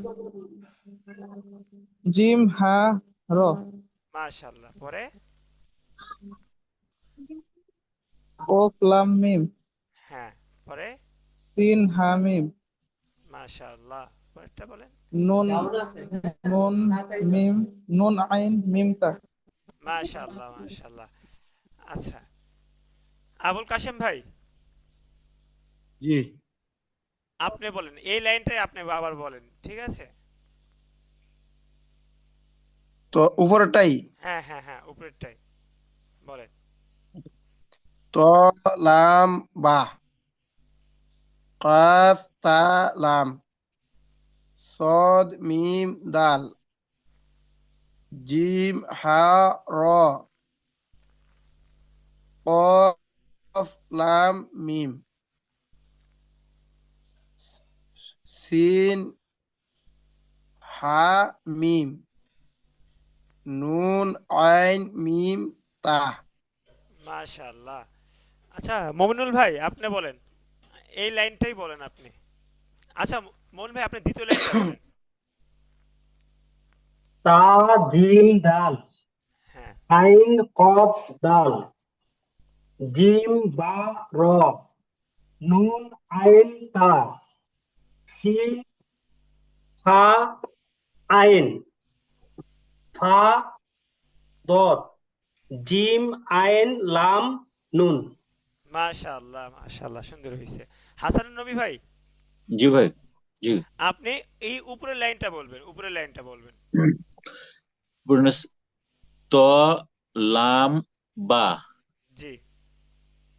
জিম হা র, মাশাআল্লাহ। পরে? কফ লাম মিম, হ্যাঁ পরে? সিন হা মিম, মাশাআল্লাহ। পরেরটা বলেন। নুন নুন মিম, নুন আইন মিম তা। মাশাআল্লাহ মাশাআল্লাহ। আচ্ছা আবুল কাশেম ভাই জি। আপনি বলেন, এই লাইনটাই আপনি আবার বলেন, ঠিক আছে? তো উপরেরটাই হ্যাঁ হ্যাঁ হ্যাঁ উপরেরটাই বলেন। ত লাম বা, কাফ তা লাম, সদ মিম দাল, জিম হা র, কফ লাম মিম, সিন হা মিম, নুন আইন মিম তা। মাশাআল্লাহ। আচ্ছা মমিনুল ভাই আপনি বলেন, এই লাইনটাই বলেন আপনি। আচ্ছা মমিনুল ভাই আপনি দ্বিতীয় লাইনটা বলেন। তা জিম দাল, হ্যাঁ আইন কফ দাল, জিম বা র, নুন আইন তা, সিন হা আইন, ফা দত, জিম আইন লাম নুন। মাশাআল্লাহ মাশাআল্লাহ, সুন্দর হয়েছে। হাসান নবী ভাই জি ভাই। জি। আপনি এই উপরের লাইনটা বলবেন, উপরের লাইনটা বলবেন। পূর্ণস ত লাম বা, জি।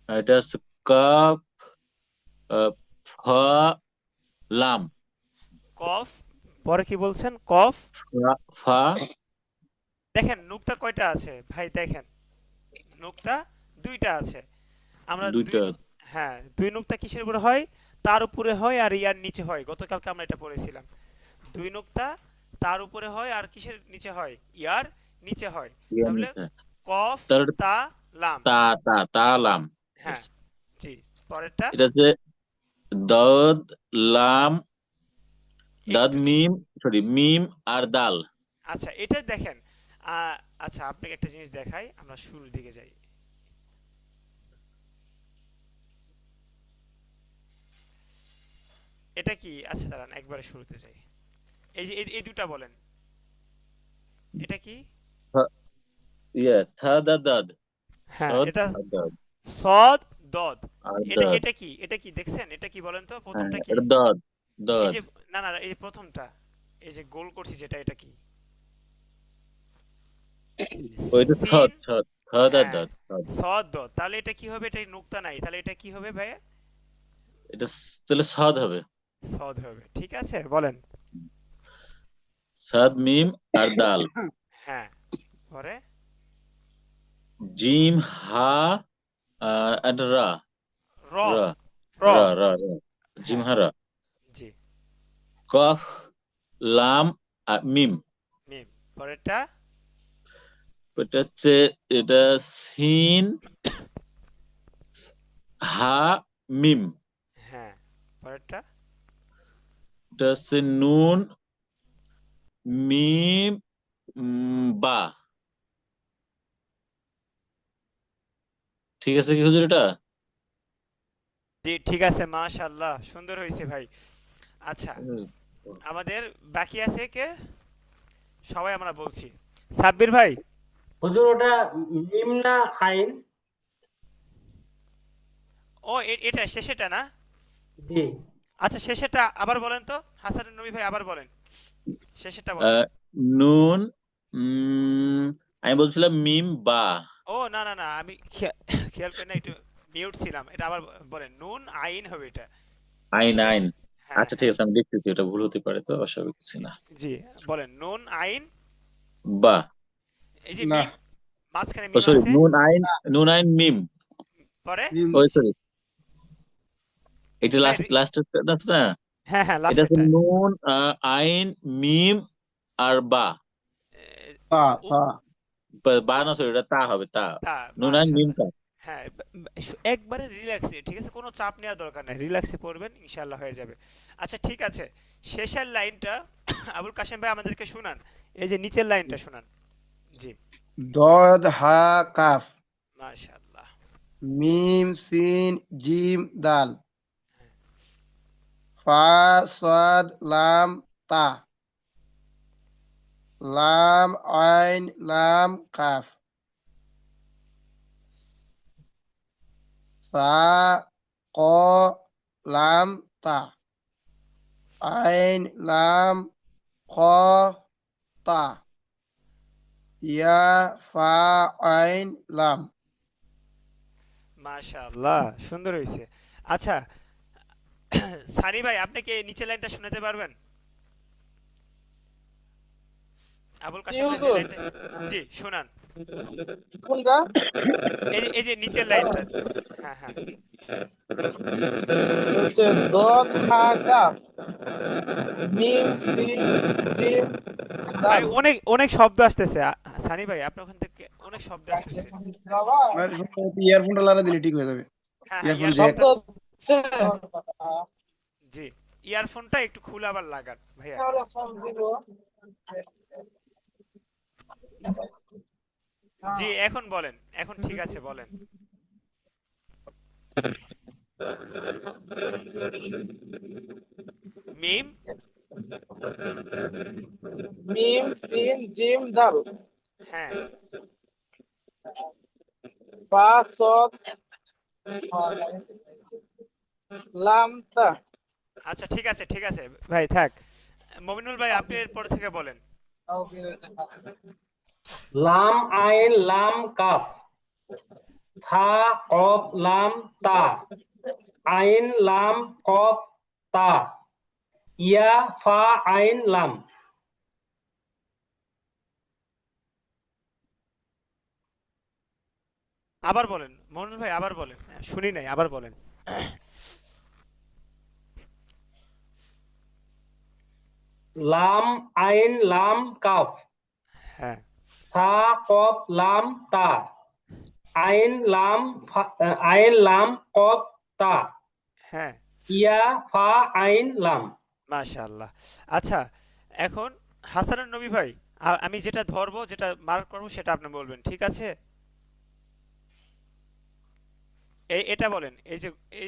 এটা হচ্ছে কাফ ফ লাম, কফ, পরে কি বলছেন? কফ। ফা। দেখেন নুক্তা কয়টা আছে ভাই, দেখেন নুক্তা দুইটা আছে। আমরা দুইটা। হ্যাঁ 2 নুক্তা কিসের উপরে হয়? তার উপরে হয় আর ইয়ার নিচে হয়, গতকালকে আমরা এটা পড়েছিলাম। 2 নুক্তা তার উপরে হয় আর কিসের নিচে হয়? ইয়ার নিচে হয়। তাহলে কফ তার তা লাম। তা তা তা লাম। হ্যাঁ জি। পরেরটা এটা হচ্ছে দাদ লাম দাদ একটু মিম সরি মিম আর দাল। আচ্ছা এটা দেখেন আচ্ছা আপনাকে একটা জিনিস দেখাই, আমরা শুরুর দিকে যাই। এটা কি? আচ্ছা দাঁড়ান একবারে শুরুতে যাই। এই যে এই দুটা বলেন, এটা কি? থা দাদ দাদ হ্যাঁ সদ এটা আর দাদ সদ দদ। আর এটা দাদ। এটা কি? এটা কি দেখছেন? এটা কি বলেন তো? হ্যাঁ প্রথমটা কি? এটা দাদ এই দাদ। যে না না এই প্রথমটা, এই যে গোল করছি যেটা, এটা কি? ওইটা সিন। থদ থা দাদ হ্যাঁ দাদ থদ। সদ দদ, তাহলে এটা কি হবে? এটা নুক্তা নাই, তাহলে এটা কি হবে ভাই? এটা তাহলে সাদ হবে। সদ হবে, ঠিক আছে বলেন। সাদ মিম আর দাল। হ্যাঁ পরে জিম হা and রা র রা র রা রা রা জিম হ্যাঁ হা রা। জি কফ লাম আর মিম। মিম। পরেরটা এটা হচ্ছে এটা সিন হা মিম। হ্যাঁ পরেরটা এটা হচ্ছে নুন মিম বা। ঠিক আছে কি হুজুর এটা? জি ঠিক আছে, মাশাআল্লাহ সুন্দর হয়েছে ভাই। আচ্ছা আমাদের বাকি আছে কে? সবাই আমরা বলছি। সাব্বির ভাই। হুজুর ওটা মিম না আইন? ও এটা শেষেটা না? জি আচ্ছা শেষেটা আবার বলেন তো, হাসানুর নবী ভাই আবার বলেন, শেষেটা বলেন। নুন আমি বলছিলাম মিম বা। ও না না না, আমি খেয়াল করি না, একটু মিউট ছিলাম। এটা আবার বলেন, নুন আইন হবে এটা, আইন ঠিক আছে? আইন। হ্যাঁ আচ্ছা ঠিক হ্যাঁ আছে আমি দেখতেছি, এটা ভুল হতে পারে তো অস্বাভাবিক কিছু না। জি বলেন নুন আইন। বা। এই যে না মিম, মাঝখানে ও মিম সরি আছে, নুন আইন মিম। পরে মিম। ওই সরি এটা ভাই লাস্ট আছে না? হ্যাঁ হ্যাঁ এটা হচ্ছে লাস্টেরটা। নুন আইন মিম আর বা। তা তা বা না সরি এটা তা হবে তা। তা নুন আইন মিম মাশাআল্লাহ। তা। হ্যাঁ একবারে রিল্যাক্সে, ঠিক আছে, কোনো চাপ নেওয়ার দরকার নাই, রিল্যাক্সে পড়বেন ইনশাআল্লাহ হয়ে যাবে। আচ্ছা ঠিক আছে, শেষের লাইনটা আবুল কাশেম ভাই আমাদেরকে শুনান, এই যে নিচের লাইনটা শুনান। জি দদ হা কাফ মাশাআল্লাহ। মিম সিন জিম দাল ফা সাদ লাম তা লাম আইন লাম কাফ সা ক লাম তা আইন লাম খ তা ইয়া ফা আইন লাম। মাশাআল্লাহ সুন্দর হয়েছে। আচ্ছা সানি ভাই আপনি কি নিচের লাইনটা শোনাতে পারবেন? আবুল কি কাশেম ভাই যে হুজুর? লাইনটা, জি শুনান, কোনটা? এই যে নিচের লাইনটা। হ্যাঁ হ্যাঁ হচ্ছে দদ হা কাফ মিম সিন জিম ভাই দাল। অনেক অনেক শব্দ আসতেছে, সানি ভাই আপনার ওখান থেকে অনেক শব্দ আসতেছে। ইয়ারফোনটা লাগা দিলে ঠিক হয়ে যাবে। হ্যাঁ হ্যাঁ ইয়ারফোন শব্দ জ্যাক। হচ্ছে জি ইয়ারফোনটা একটু খুলে আবার লাগান ভাইয়া। জি এখন বলেন, এখন ঠিক আছে বলেন। মিম মিম সিন জিম দাল হ্যাঁ ফা সদ লাম তা। আচ্ছা ঠিক আছে ভাই থাক। মমিনুল ভাই আপনি এরপর থেকে বলেন। লাম আইন লাম কাফ থা কফ লাম তা আইন লাম কফ তা ইয়া ফা আইন লাম। আবার বলেন মমিনুল ভাই, আবার বলেন, শুনি নাই, আবার বলেন। লাম আইন লাম কাফ হ্যাঁ সা কফ লাম তা আইন লাম কফ তা, হ্যাঁ, ইয়া ফা আইন লাম। মাশাআল্লাহ। আচ্ছা, এখন হাসানুর নবী ভাই, আমি যেটা ধরবো, যেটা মার্ক করবো, সেটা আপনি বলবেন, ঠিক আছে? এটা বলেন, এই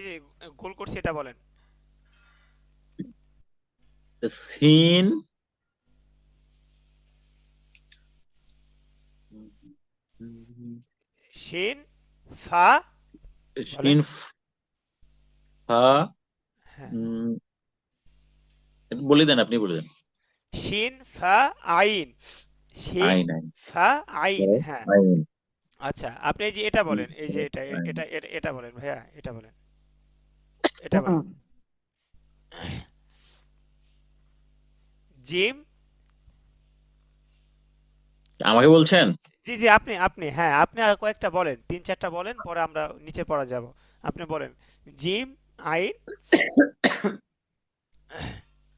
যে গোল করছি, এটা বলেন। সিন, শিন, ফা, বলেন। শিন, ফা, হ্যাঁ, উম, বলে দেন, আপনি বলে দেন। শিন, ফা, আইন। শিন, আইন, আইন, ফা, আইন। হ্যাঁ, আইন, আচ্ছা, আপনি এই যে এটা বলেন, এই যে এটা আইন। এটা এটা এটা বলেন ভাইয়া, এটা বলেন, এটা বলেন। জিম, আমাকে বলছেন? জি জি, আপনি আপনি হ্যাঁ, আপনি আর কয়েকটা বলেন, 3-4টা বলেন, পরে আমরা নিচে পড়া যাব। আপনি বলেন জিম, আইন।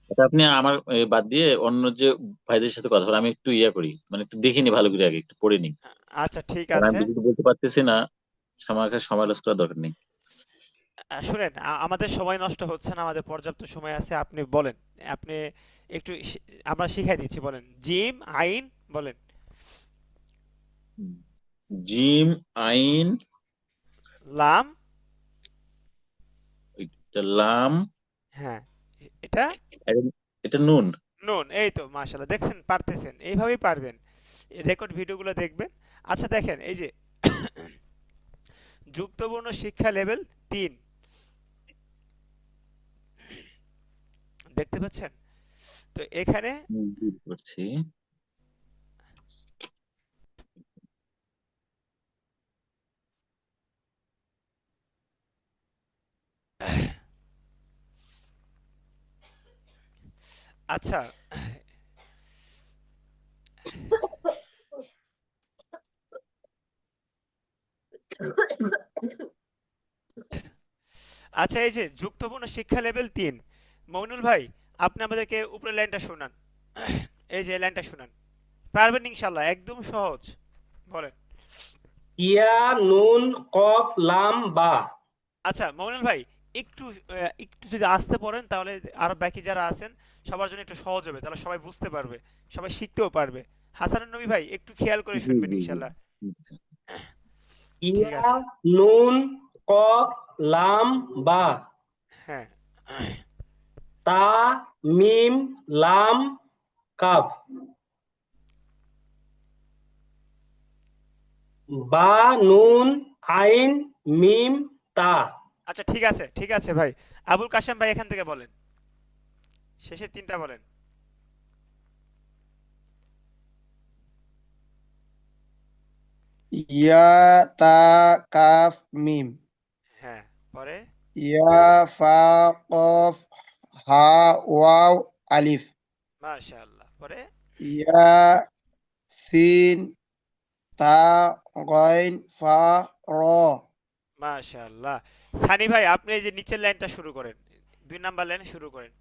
আচ্ছা, আপনি আমার বাদ দিয়ে অন্য যে ভাইদের সাথে কথা বলেন, আমি একটু ইয়া করি, মানে একটু দেখিনি ভালো করে, আগে একটু পড়ে নিই। আচ্ছা, ঠিক কারণ আমি আছে। যদি বলতে পারতেছি না, আমাকে সময় লস করার দরকার নেই। শুনেন, আমাদের সময় নষ্ট হচ্ছে না, আমাদের পর্যাপ্ত সময় আছে। আপনি বলেন, আপনি একটু আমরা শিখাই দিচ্ছি, বলেন জিম, আইন, বলেন। জিম, আইন, লাম, এটা লাম, হ্যাঁ, এটা এটা এটা নুন। নুন। এই তো মাশাআল্লাহ, দেখছেন, পারতেছেন, এইভাবেই পারবেন। রেকর্ড ভিডিওগুলো দেখবেন। আচ্ছা, দেখেন, এই যে যুক্তবর্ণ শিক্ষা লেভেল 3, দেখতে পাচ্ছেন? তো এখানে বুঝতে পারছি। আচ্ছা, আচ্ছা, এই যে যুক্তবর্ণ শিক্ষা লেভেল 3, মমিনুল ভাই, আপনি আমাদেরকে উপরের লাইনটা শোনান। এই যে লাইনটা শোনান, পারবেন ইনশাল্লাহ, একদম সহজ, বলেন। ইয়া নুন কফ লাম বা। আচ্ছা মমিনুল ভাই, একটু একটু যদি আসতে পড়েন, তাহলে আর বাকি যারা আছেন সবার জন্য একটু সহজ হবে, তাহলে সবাই বুঝতে পারবে, সবাই শিখতেও পারবে। হাসানুন নবী ভাই, একটু খেয়াল করে জি, শুনবেন জি, জি। ইনশাল্লাহ। বুঝছি। ঠিক ইয়া আছে, নুন কফ লাম বা। হ্যাঁ, তা মিম লাম কাফ। বা নুন আইন মিম তা। আচ্ছা, ঠিক আছে, ঠিক আছে ভাই। আবুল কাশেম ভাই, এখান থেকে বলেন, শেষের 3টা বলেন। ইয়া তা কাফ মিম, হ্যাঁ, পরে ইয়া ফা কফ হা ওয়াও আলিফ, মাশাআল্লাহ, পরে ইয়া সিন তা গইন ফা র। মাশাআল্লাহ। সানি ভাই, আপনি এই যে নিচের লাইনটা শুরু করেন, 2 নাম্বার লাইন শুরু করেন।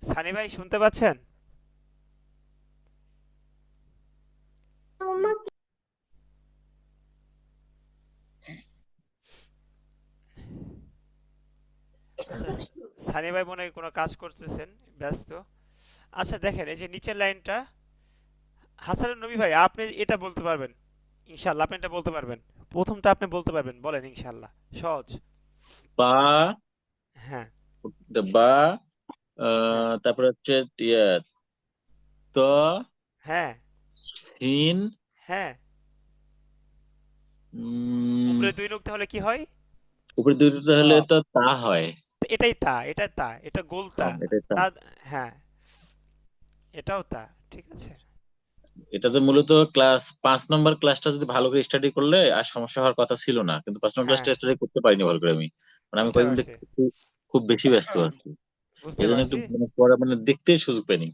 সানি ভাই, শুনতে পাচ্ছেন? আচ্ছা, সানি ভাই মনে হয় কোনো কাজ করতেছেন, ব্যস্ত। আচ্ছা, দেখেন, এই যে নিচের লাইনটা, হাসানুন নবী ভাই, আপনি এটা বলতে পারবেন ইনশাআল্লাহ, আপনি এটা বলতে পারবেন। প্রথমটা আপনি বলতে পারবেন, বলেন ইনশাআল্লাহ, সহজ। বা, হ্যাঁ, বা, হ্যাঁ, তারপরে হচ্ছে ইয়া, ত, হ্যাঁ, সিন, হ্যাঁ। উম, উপরে 2 নুক্তা হলে কি হয়? উপরে দুটো হলে তো তা হয়। তো এটাই তা, এটা তা, এটা গোল তা। এটাই তা। তা, হ্যাঁ, এটাও তা, ঠিক আছে। এটাতে মূলত ক্লাস 5 নম্বর ক্লাসটা যদি ভালো করে স্টাডি করলে আর সমস্যা হওয়ার কথা ছিল না, কিন্তু 5 নম্বর হ্যাঁ, ক্লাসটা স্টাডি করতে পারিনি ভালো করে আমি। মানে আমি বুঝতে কয়েকদিন পারছি, থেকে খুব বেশি ব্যস্ত আছি, বুঝতে এই জন্য একটু পারছি। মানে পড়া মানে দেখতে সুযোগ পাইনি।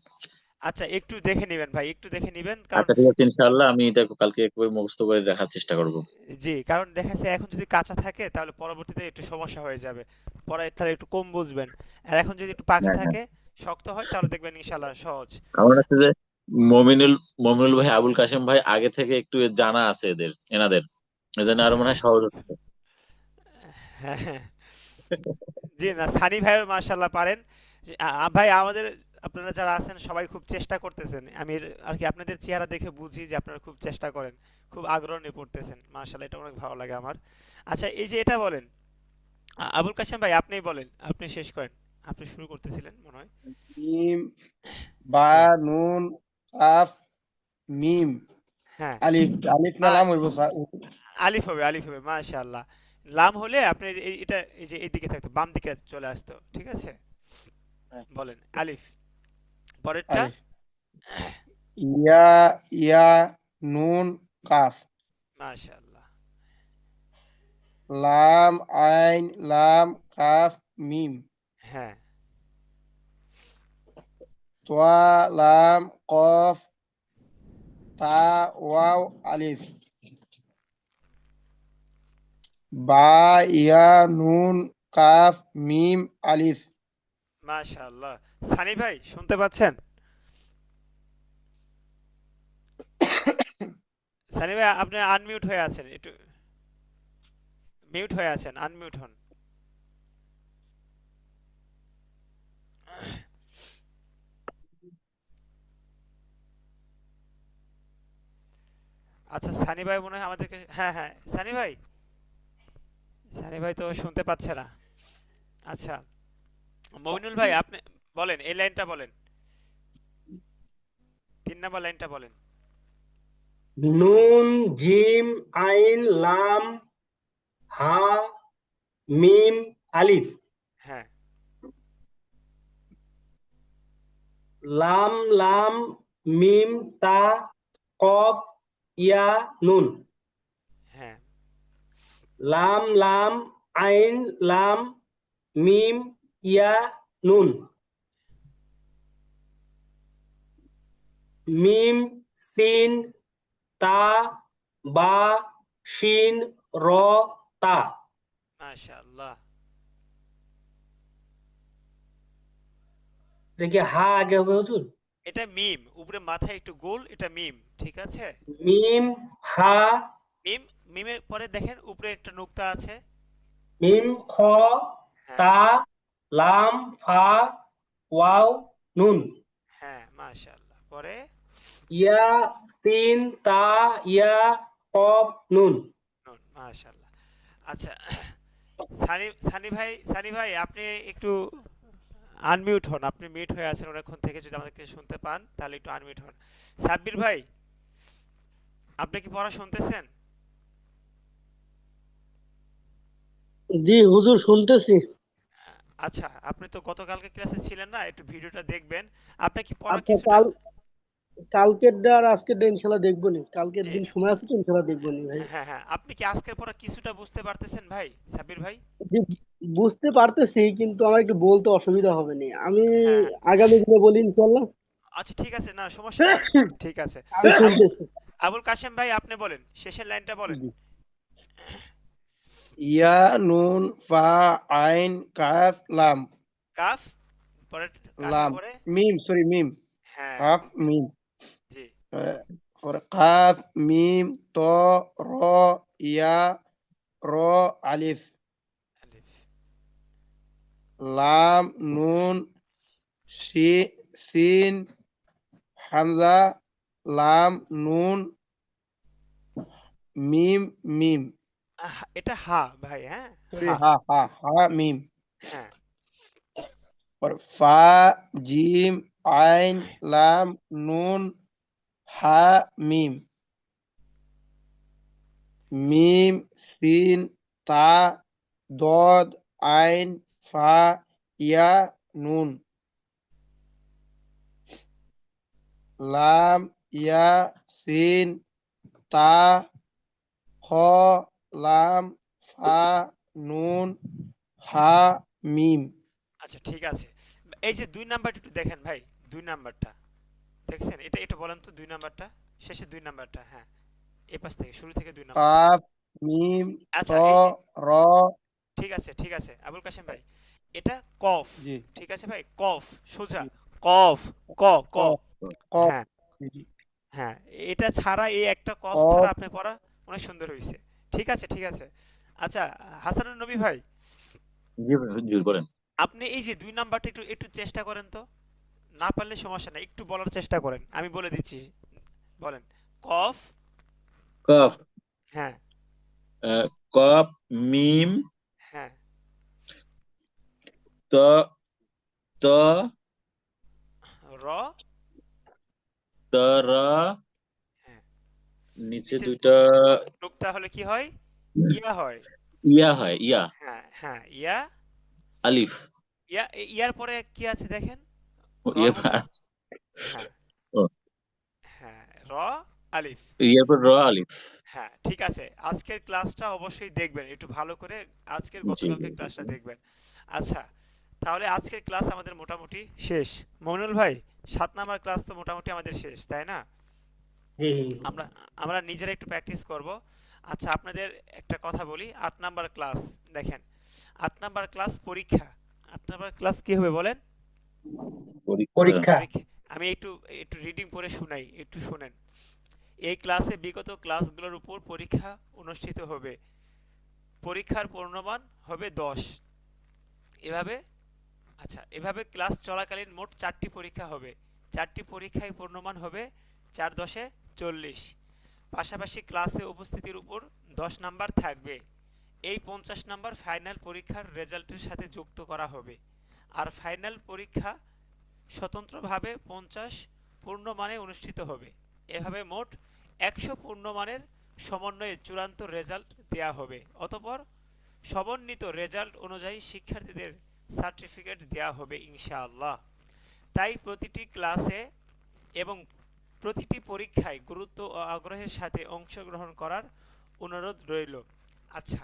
আচ্ছা, একটু দেখে নেবেন ভাই, একটু দেখে নেবেন, কারণ আচ্ছা, ঠিক আছে, ইনশাআল্লাহ আমি এটা কালকে একবার মুখস্থ করে রাখার চেষ্টা করব। জি, কারণ দেখা যাচ্ছে এখন যদি কাঁচা থাকে, তাহলে পরবর্তীতে একটু সমস্যা হয়ে যাবে, পরে তাহলে একটু কম বুঝবেন। আর এখন যদি একটু পাকা হ্যাঁ, হ্যাঁ। থাকে, শক্ত হয়, তাহলে দেখবেন ইনশাল্লাহ সহজ। আমার কাছে যে মমিনুল মমিনুল ভাই, আবুল কাশেম ভাই আগে থেকে একটু জানা আছে এনাদের, এজন্য আরো আচ্ছা। মনে হয় সহজ হচ্ছে। হ্যাঁ, হ্যাঁ। জি না, সানি ভাইও মাশাল্লাহ পারেন। ভাই আমাদের আপনারা যারা আছেন সবাই খুব চেষ্টা করতেছেন। আমি আর কি আপনাদের চেহারা দেখে বুঝি যে আপনারা খুব চেষ্টা করেন, খুব আগ্রহ নিয়ে পড়তেছেন। মাশাল্লাহ, এটা অনেক ভালো লাগে আমার। আচ্ছা, এই যে এটা বলেন, আবুল কাশেম ভাই আপনিই বলেন, আপনি শেষ করেন। আপনি শুরু করতেছিলেন মনে হয়। মিম, বা, হ্যাঁ, নুন, কাফ, মিম, হ্যাঁ। আলিফ। আলিফ না মা লাম হইব স্যার? আলিফ হবে, আলিফ হবে, মাশাআল্লাহ। লাম হলে আপনি এটা এই যে এইদিকে থাকতো, বাম দিকে চলে আসতো, ঠিক আছে? বলেন আলিফ, পরেরটা। আলিফ। ইয়া, ইয়া, নুন, কাফ। মাশাআল্লাহ। লাম, আইন, লাম, কাফ, মিম। হ্যাঁ, তোয়া, লাম, কফ, তা, ওয়াও, আলিফ। বা, ইয়া, নুন, কাফ, মিম, আলিফ। মাশাআল্লাহ। সানি ভাই শুনতে পাচ্ছেন? সানি ভাই আপনি আনমিউট হয়ে আছেন, একটু মিউট হয়ে আছেন, আনমিউট হন। আচ্ছা, সানি ভাই মনে হয় আমাদেরকে, হ্যাঁ হ্যাঁ, সানি ভাই, সানি ভাই তো শুনতে পাচ্ছে না। আচ্ছা, মমিনুল ভাই আপনি বলেন, এই লাইনটা বলেন, 3 নম্বর লাইনটা বলেন। নুন, জিম, আইন, লাম, হা, মিম, আলিফ। হ্যাঁ, লাম, লাম, মিম, তা, কফ, ইয়া, নুন। হ্যাঁ, লাম, লাম, আইন, লাম, মিম, ইয়া, নুন। মিম, সিন, তা, বা, শিন, র, তা। মাশাআল্লাহ। এটা কি হা আগে হবে হুজুর? এটা মিম, উপরে মাথায় একটু গোল, এটা মিম, ঠিক আছে? মিম, হা, মিম, মিমের পরে দেখেন উপরে একটা নুক্তা আছে। মিম, খ, হ্যাঁ, তা, লাম, ফা, ওয়াও, নুন। হ্যাঁ, মাশাআল্লাহ। পরে ইয়া, সিন, তা, ইয়া, কফ, নুন। নুন, মাশাআল্লাহ। আচ্ছা, সানি ভাই আপনি একটু আনমিউট হন, আপনি মিউট হয়ে আছেন অনেকক্ষণ থেকে, যদি আমাদেরকে শুনতে পান তাহলে একটু আনমিউট হন। সাব্বির ভাই, আপনি কি পড়া শুনতেছেন? জি হুজুর শুনতেছি। আচ্ছা, আপনি তো গতকালকে ক্লাসে ছিলেন না, একটু ভিডিওটা দেখবেন। আপনি কি পড়া আচ্ছা, কিছুটা, কালকেরটা আর আজকেরটা ইনশাল্লাহ দেখবো নি, কালকের যে, দিন সময় আছে তো ইনশাল্লাহ দেখবো নি ভাই। হ্যাঁ হ্যাঁ, আপনি কি আজকের পড়া কিছুটা বুঝতে পারতেছেন ভাই, সাব্বির ভাই? জি, বুঝতে পারতেছি কিন্তু আমার একটু বলতে অসুবিধা হবে না, আমি হ্যাঁ, আগামী দিনে বলি ইনশাল্লাহ। আচ্ছা ঠিক আছে, না সমস্যা নাই, ঠিক আছে। আমি আবু শুনতেছি। আবুল কাশেম ভাই আপনি বলেন, শেষের লাইনটা বলেন। জি। ইয়া, নুন, ফা, আইন, কাফ, লাম। কাফ, পরে কাফের লাম, পরে, মিম, সরি মিম, হ্যাঁ, কাফ, মিম। জি, পরে কাফ, মিম, ত, র, ইয়া, র, আলিফ। আলিফ, লাম, নুন, সিন, হামজা, লাম, নুন, মিম, মিম। এটা হা ভাই, হ্যাঁ, সরি, হা, হা, হা, হা, মিম। হ্যাঁ, और फा, जीम, आइन, लाम, नून, हा, मीम। मीम, सीन, ता, दौद, आइन, फा, या, नून। लाम, या, सीन, ता, খ, লাম, ফা, নুন, হা, মিম। আচ্ছা ঠিক আছে। এই যে 2 নাম্বারটা একটু দেখেন ভাই, 2 নাম্বারটা দেখছেন? এটা এটা বলেন তো, 2 নাম্বারটা, শেষে 2 নাম্বারটা, হ্যাঁ, এই পাশ থেকে শুরু থেকে 2 নাম্বারটা। কাফ, মিম, ত, আচ্ছা, এই যে, র। ঠিক আছে ঠিক আছে আবুল কাশেম ভাই, এটা কফ, জি, ঠিক আছে ভাই, কফ সোজা, জি। কফ, ক ক, কফ, কফ, হ্যাঁ, হ্যাঁ, এটা ছাড়া এই একটা কফ কফ ছাড়া আপনি পড়া অনেক সুন্দর হয়েছে। ঠিক আছে, ঠিক আছে। আচ্ছা, হাসানুর নবী ভাই, জি হুজুর করেন। আপনি এই যে 2 নাম্বারটা একটু একটু চেষ্টা করেন তো। না পারলে সমস্যা নাই, একটু বলার চেষ্টা করেন, আমি বলে দিচ্ছি। বলেন। কফ। কফ, হ্যাঁ। কফ, মিম, হ্যাঁ। ত, ত, র। র, হ্যাঁ। নিচে নিচে দুইটা নুক্তা হলে কি হয়? ইয়া হয়। ইয়া হয়, ইয়া, হ্যাঁ, হ্যাঁ, ইয়া। আলিফ, ইয়ার পরে কি আছে দেখেন? রর ইয়া, মতো। হ্যাঁ, ও, হ্যাঁ, র, আলিফ। ইয়ার পর র, আলিফ। হ্যাঁ, ঠিক আছে। আজকের ক্লাসটা অবশ্যই দেখবেন একটু ভালো করে। আজকের জি গতকালকের ক্লাসটা দেখবেন। আচ্ছা, তাহলে আজকের ক্লাস আমাদের মোটামুটি শেষ। মমিনুল ভাই, 7 নাম্বার ক্লাস তো মোটামুটি আমাদের শেষ, তাই না? জি আমরা আমরা নিজেরা একটু প্র্যাকটিস করব। আচ্ছা, আপনাদের একটা কথা বলি। 8 নাম্বার ক্লাস দেখেন, 8 নাম্বার ক্লাস পরীক্ষা। 8 নাম্বার ক্লাস কি হবে বলেন? পরীক্ষা। পরীক্ষা। পরীক্ষা। আমি একটু একটু রিডিং পড়ে শোনাই, একটু শুনেন। এই ক্লাসে বিগত ক্লাসগুলোর উপর পরীক্ষা অনুষ্ঠিত হবে। পরীক্ষার পূর্ণমান হবে 10। এভাবে, আচ্ছা, এভাবে ক্লাস চলাকালীন মোট 4টি পরীক্ষা হবে। 4টি পরীক্ষায় পূর্ণমান হবে 4 10 40। পাশাপাশি ক্লাসে উপস্থিতির উপর 10 নাম্বার থাকবে। এই 50 নাম্বার ফাইনাল পরীক্ষার রেজাল্টের সাথে যুক্ত করা হবে। আর ফাইনাল পরীক্ষা স্বতন্ত্রভাবে 50 পূর্ণমানে অনুষ্ঠিত হবে। এভাবে মোট 100 পূর্ণমানের সমন্বয়ে চূড়ান্ত রেজাল্ট দেয়া হবে। অতঃপর সমন্বিত রেজাল্ট অনুযায়ী শিক্ষার্থীদের সার্টিফিকেট দেয়া হবে ইনশাআল্লাহ। তাই প্রতিটি ক্লাসে এবং প্রতিটি পরীক্ষায় গুরুত্ব ও আগ্রহের সাথে অংশগ্রহণ করার অনুরোধ রইল। আচ্ছা,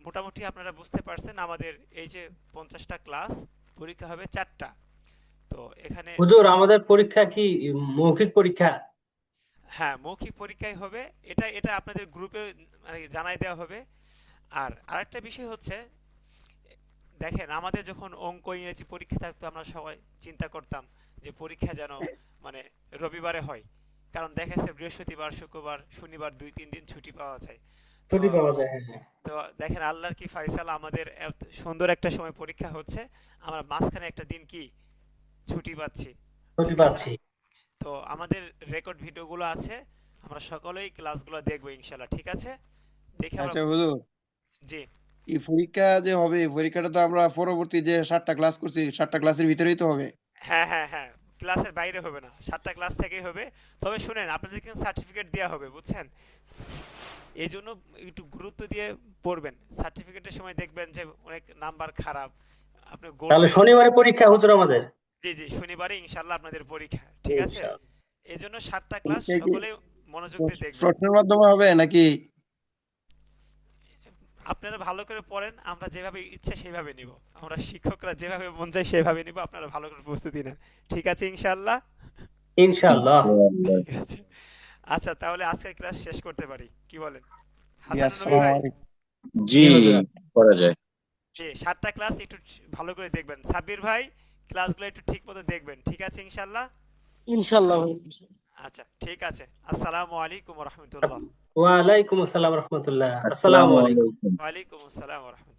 মোটামুটি আপনারা বুঝতে পারছেন আমাদের এই যে 50টা ক্লাস, পরীক্ষা হবে 4টা। তো এখানে হুজুর, আমাদের পরীক্ষা কি মৌখিক পরীক্ষা? হ্যাঁ, মৌখিক পরীক্ষাই হবে। এটা এটা আপনাদের গ্রুপে মানে জানাই দেওয়া হবে। আর আরেকটা বিষয় হচ্ছে, দেখেন আমাদের যখন অঙ্ক ইংরেজি পরীক্ষা থাকতো আমরা সবাই চিন্তা করতাম যে পরীক্ষা যেন মানে রবিবারে হয়, কারণ দেখা যাচ্ছে বৃহস্পতিবার শুক্রবার শনিবার 2-3 দিন ছুটি পাওয়া যায়। তো ছুটি পাওয়া যায়, হ্যাঁ হ্যাঁ। তো দেখেন আল্লাহর কি ফয়সালা, আমাদের এত সুন্দর একটা সময় পরীক্ষা হচ্ছে, আমরা মাঝখানে একটা দিন কি ছুটি পাচ্ছি। ছুটি ঠিক আছে না? পাচ্ছি। তো আমাদের রেকর্ড ভিডিওগুলো আছে, আমরা সকলেই ক্লাসগুলো দেখবো ইনশাল্লাহ। ঠিক আছে, দেখে আমরা আচ্ছা হুজুর, জি এই পরীক্ষা যে হবে এই পরীক্ষাটা তো আমরা পরবর্তী যে 7টা ক্লাস করছি 7টা ক্লাসের ভিতরেই তো হবে। হ্যাঁ, হ্যাঁ, হ্যাঁ, ক্লাসের বাইরে হবে না, 7টা ক্লাস থেকেই হবে। তবে শুনেন, আপনাদের কিন্তু সার্টিফিকেট দেওয়া হবে, বুঝছেন? এই জন্য একটু গুরুত্ব দিয়ে পড়বেন। সার্টিফিকেটের সময় দেখবেন যে অনেক নাম্বার খারাপ, আপনি গোল তাহলে শনিবারে পরীক্ষা হুজুর আমাদের? জি জি, শনিবারে ইনশাল্লাহ আপনাদের পরীক্ষা। ঠিক আছে, ইনশাআল্লাহ। এই জন্য 7টা ক্লাস পরীক্ষা কি সকলে মনোযোগ দিয়ে দেখবেন। প্রশ্নের মাধ্যমে হবে নাকি? আপনারা ভালো করে পড়েন, আমরা যেভাবে ইচ্ছে সেভাবে নিব। আমরা শিক্ষকরা যেভাবে মন চায় সেভাবে নিব, আপনারা ভালো করে প্রস্তুতি নেন। ঠিক আছে ইনশাআল্লাহ? ইনশাআল্লাহ। ঠিক আছে। আচ্ছা, তাহলে আজকের ক্লাস শেষ করতে পারি, কি বলেন জি, হাসানুর নবী আসসালামু ভাই? আলাইকুম। জি, হুজুর। করা যায়। জি, 7টা ক্লাস একটু ভালো করে দেখবেন। সাব্বির ভাই, ক্লাসগুলো একটু ঠিক মতো দেখবেন। ঠিক আছে ইনশাআল্লাহ? ইনশাল্লাহ ভাই। আচ্ছা, ঠিক আছে। আসসালামু আলাইকুম ওয়া রাহমাতুল্লাহ। ওয়ালাইকুম আসসালাম রহমতুল্লাহ। আসসালামু আসসালামু আলাইকুম। আলাইকুম। ওয়ালাইকুম আসসালাম ওয়া রাহমাতুল্লাহ।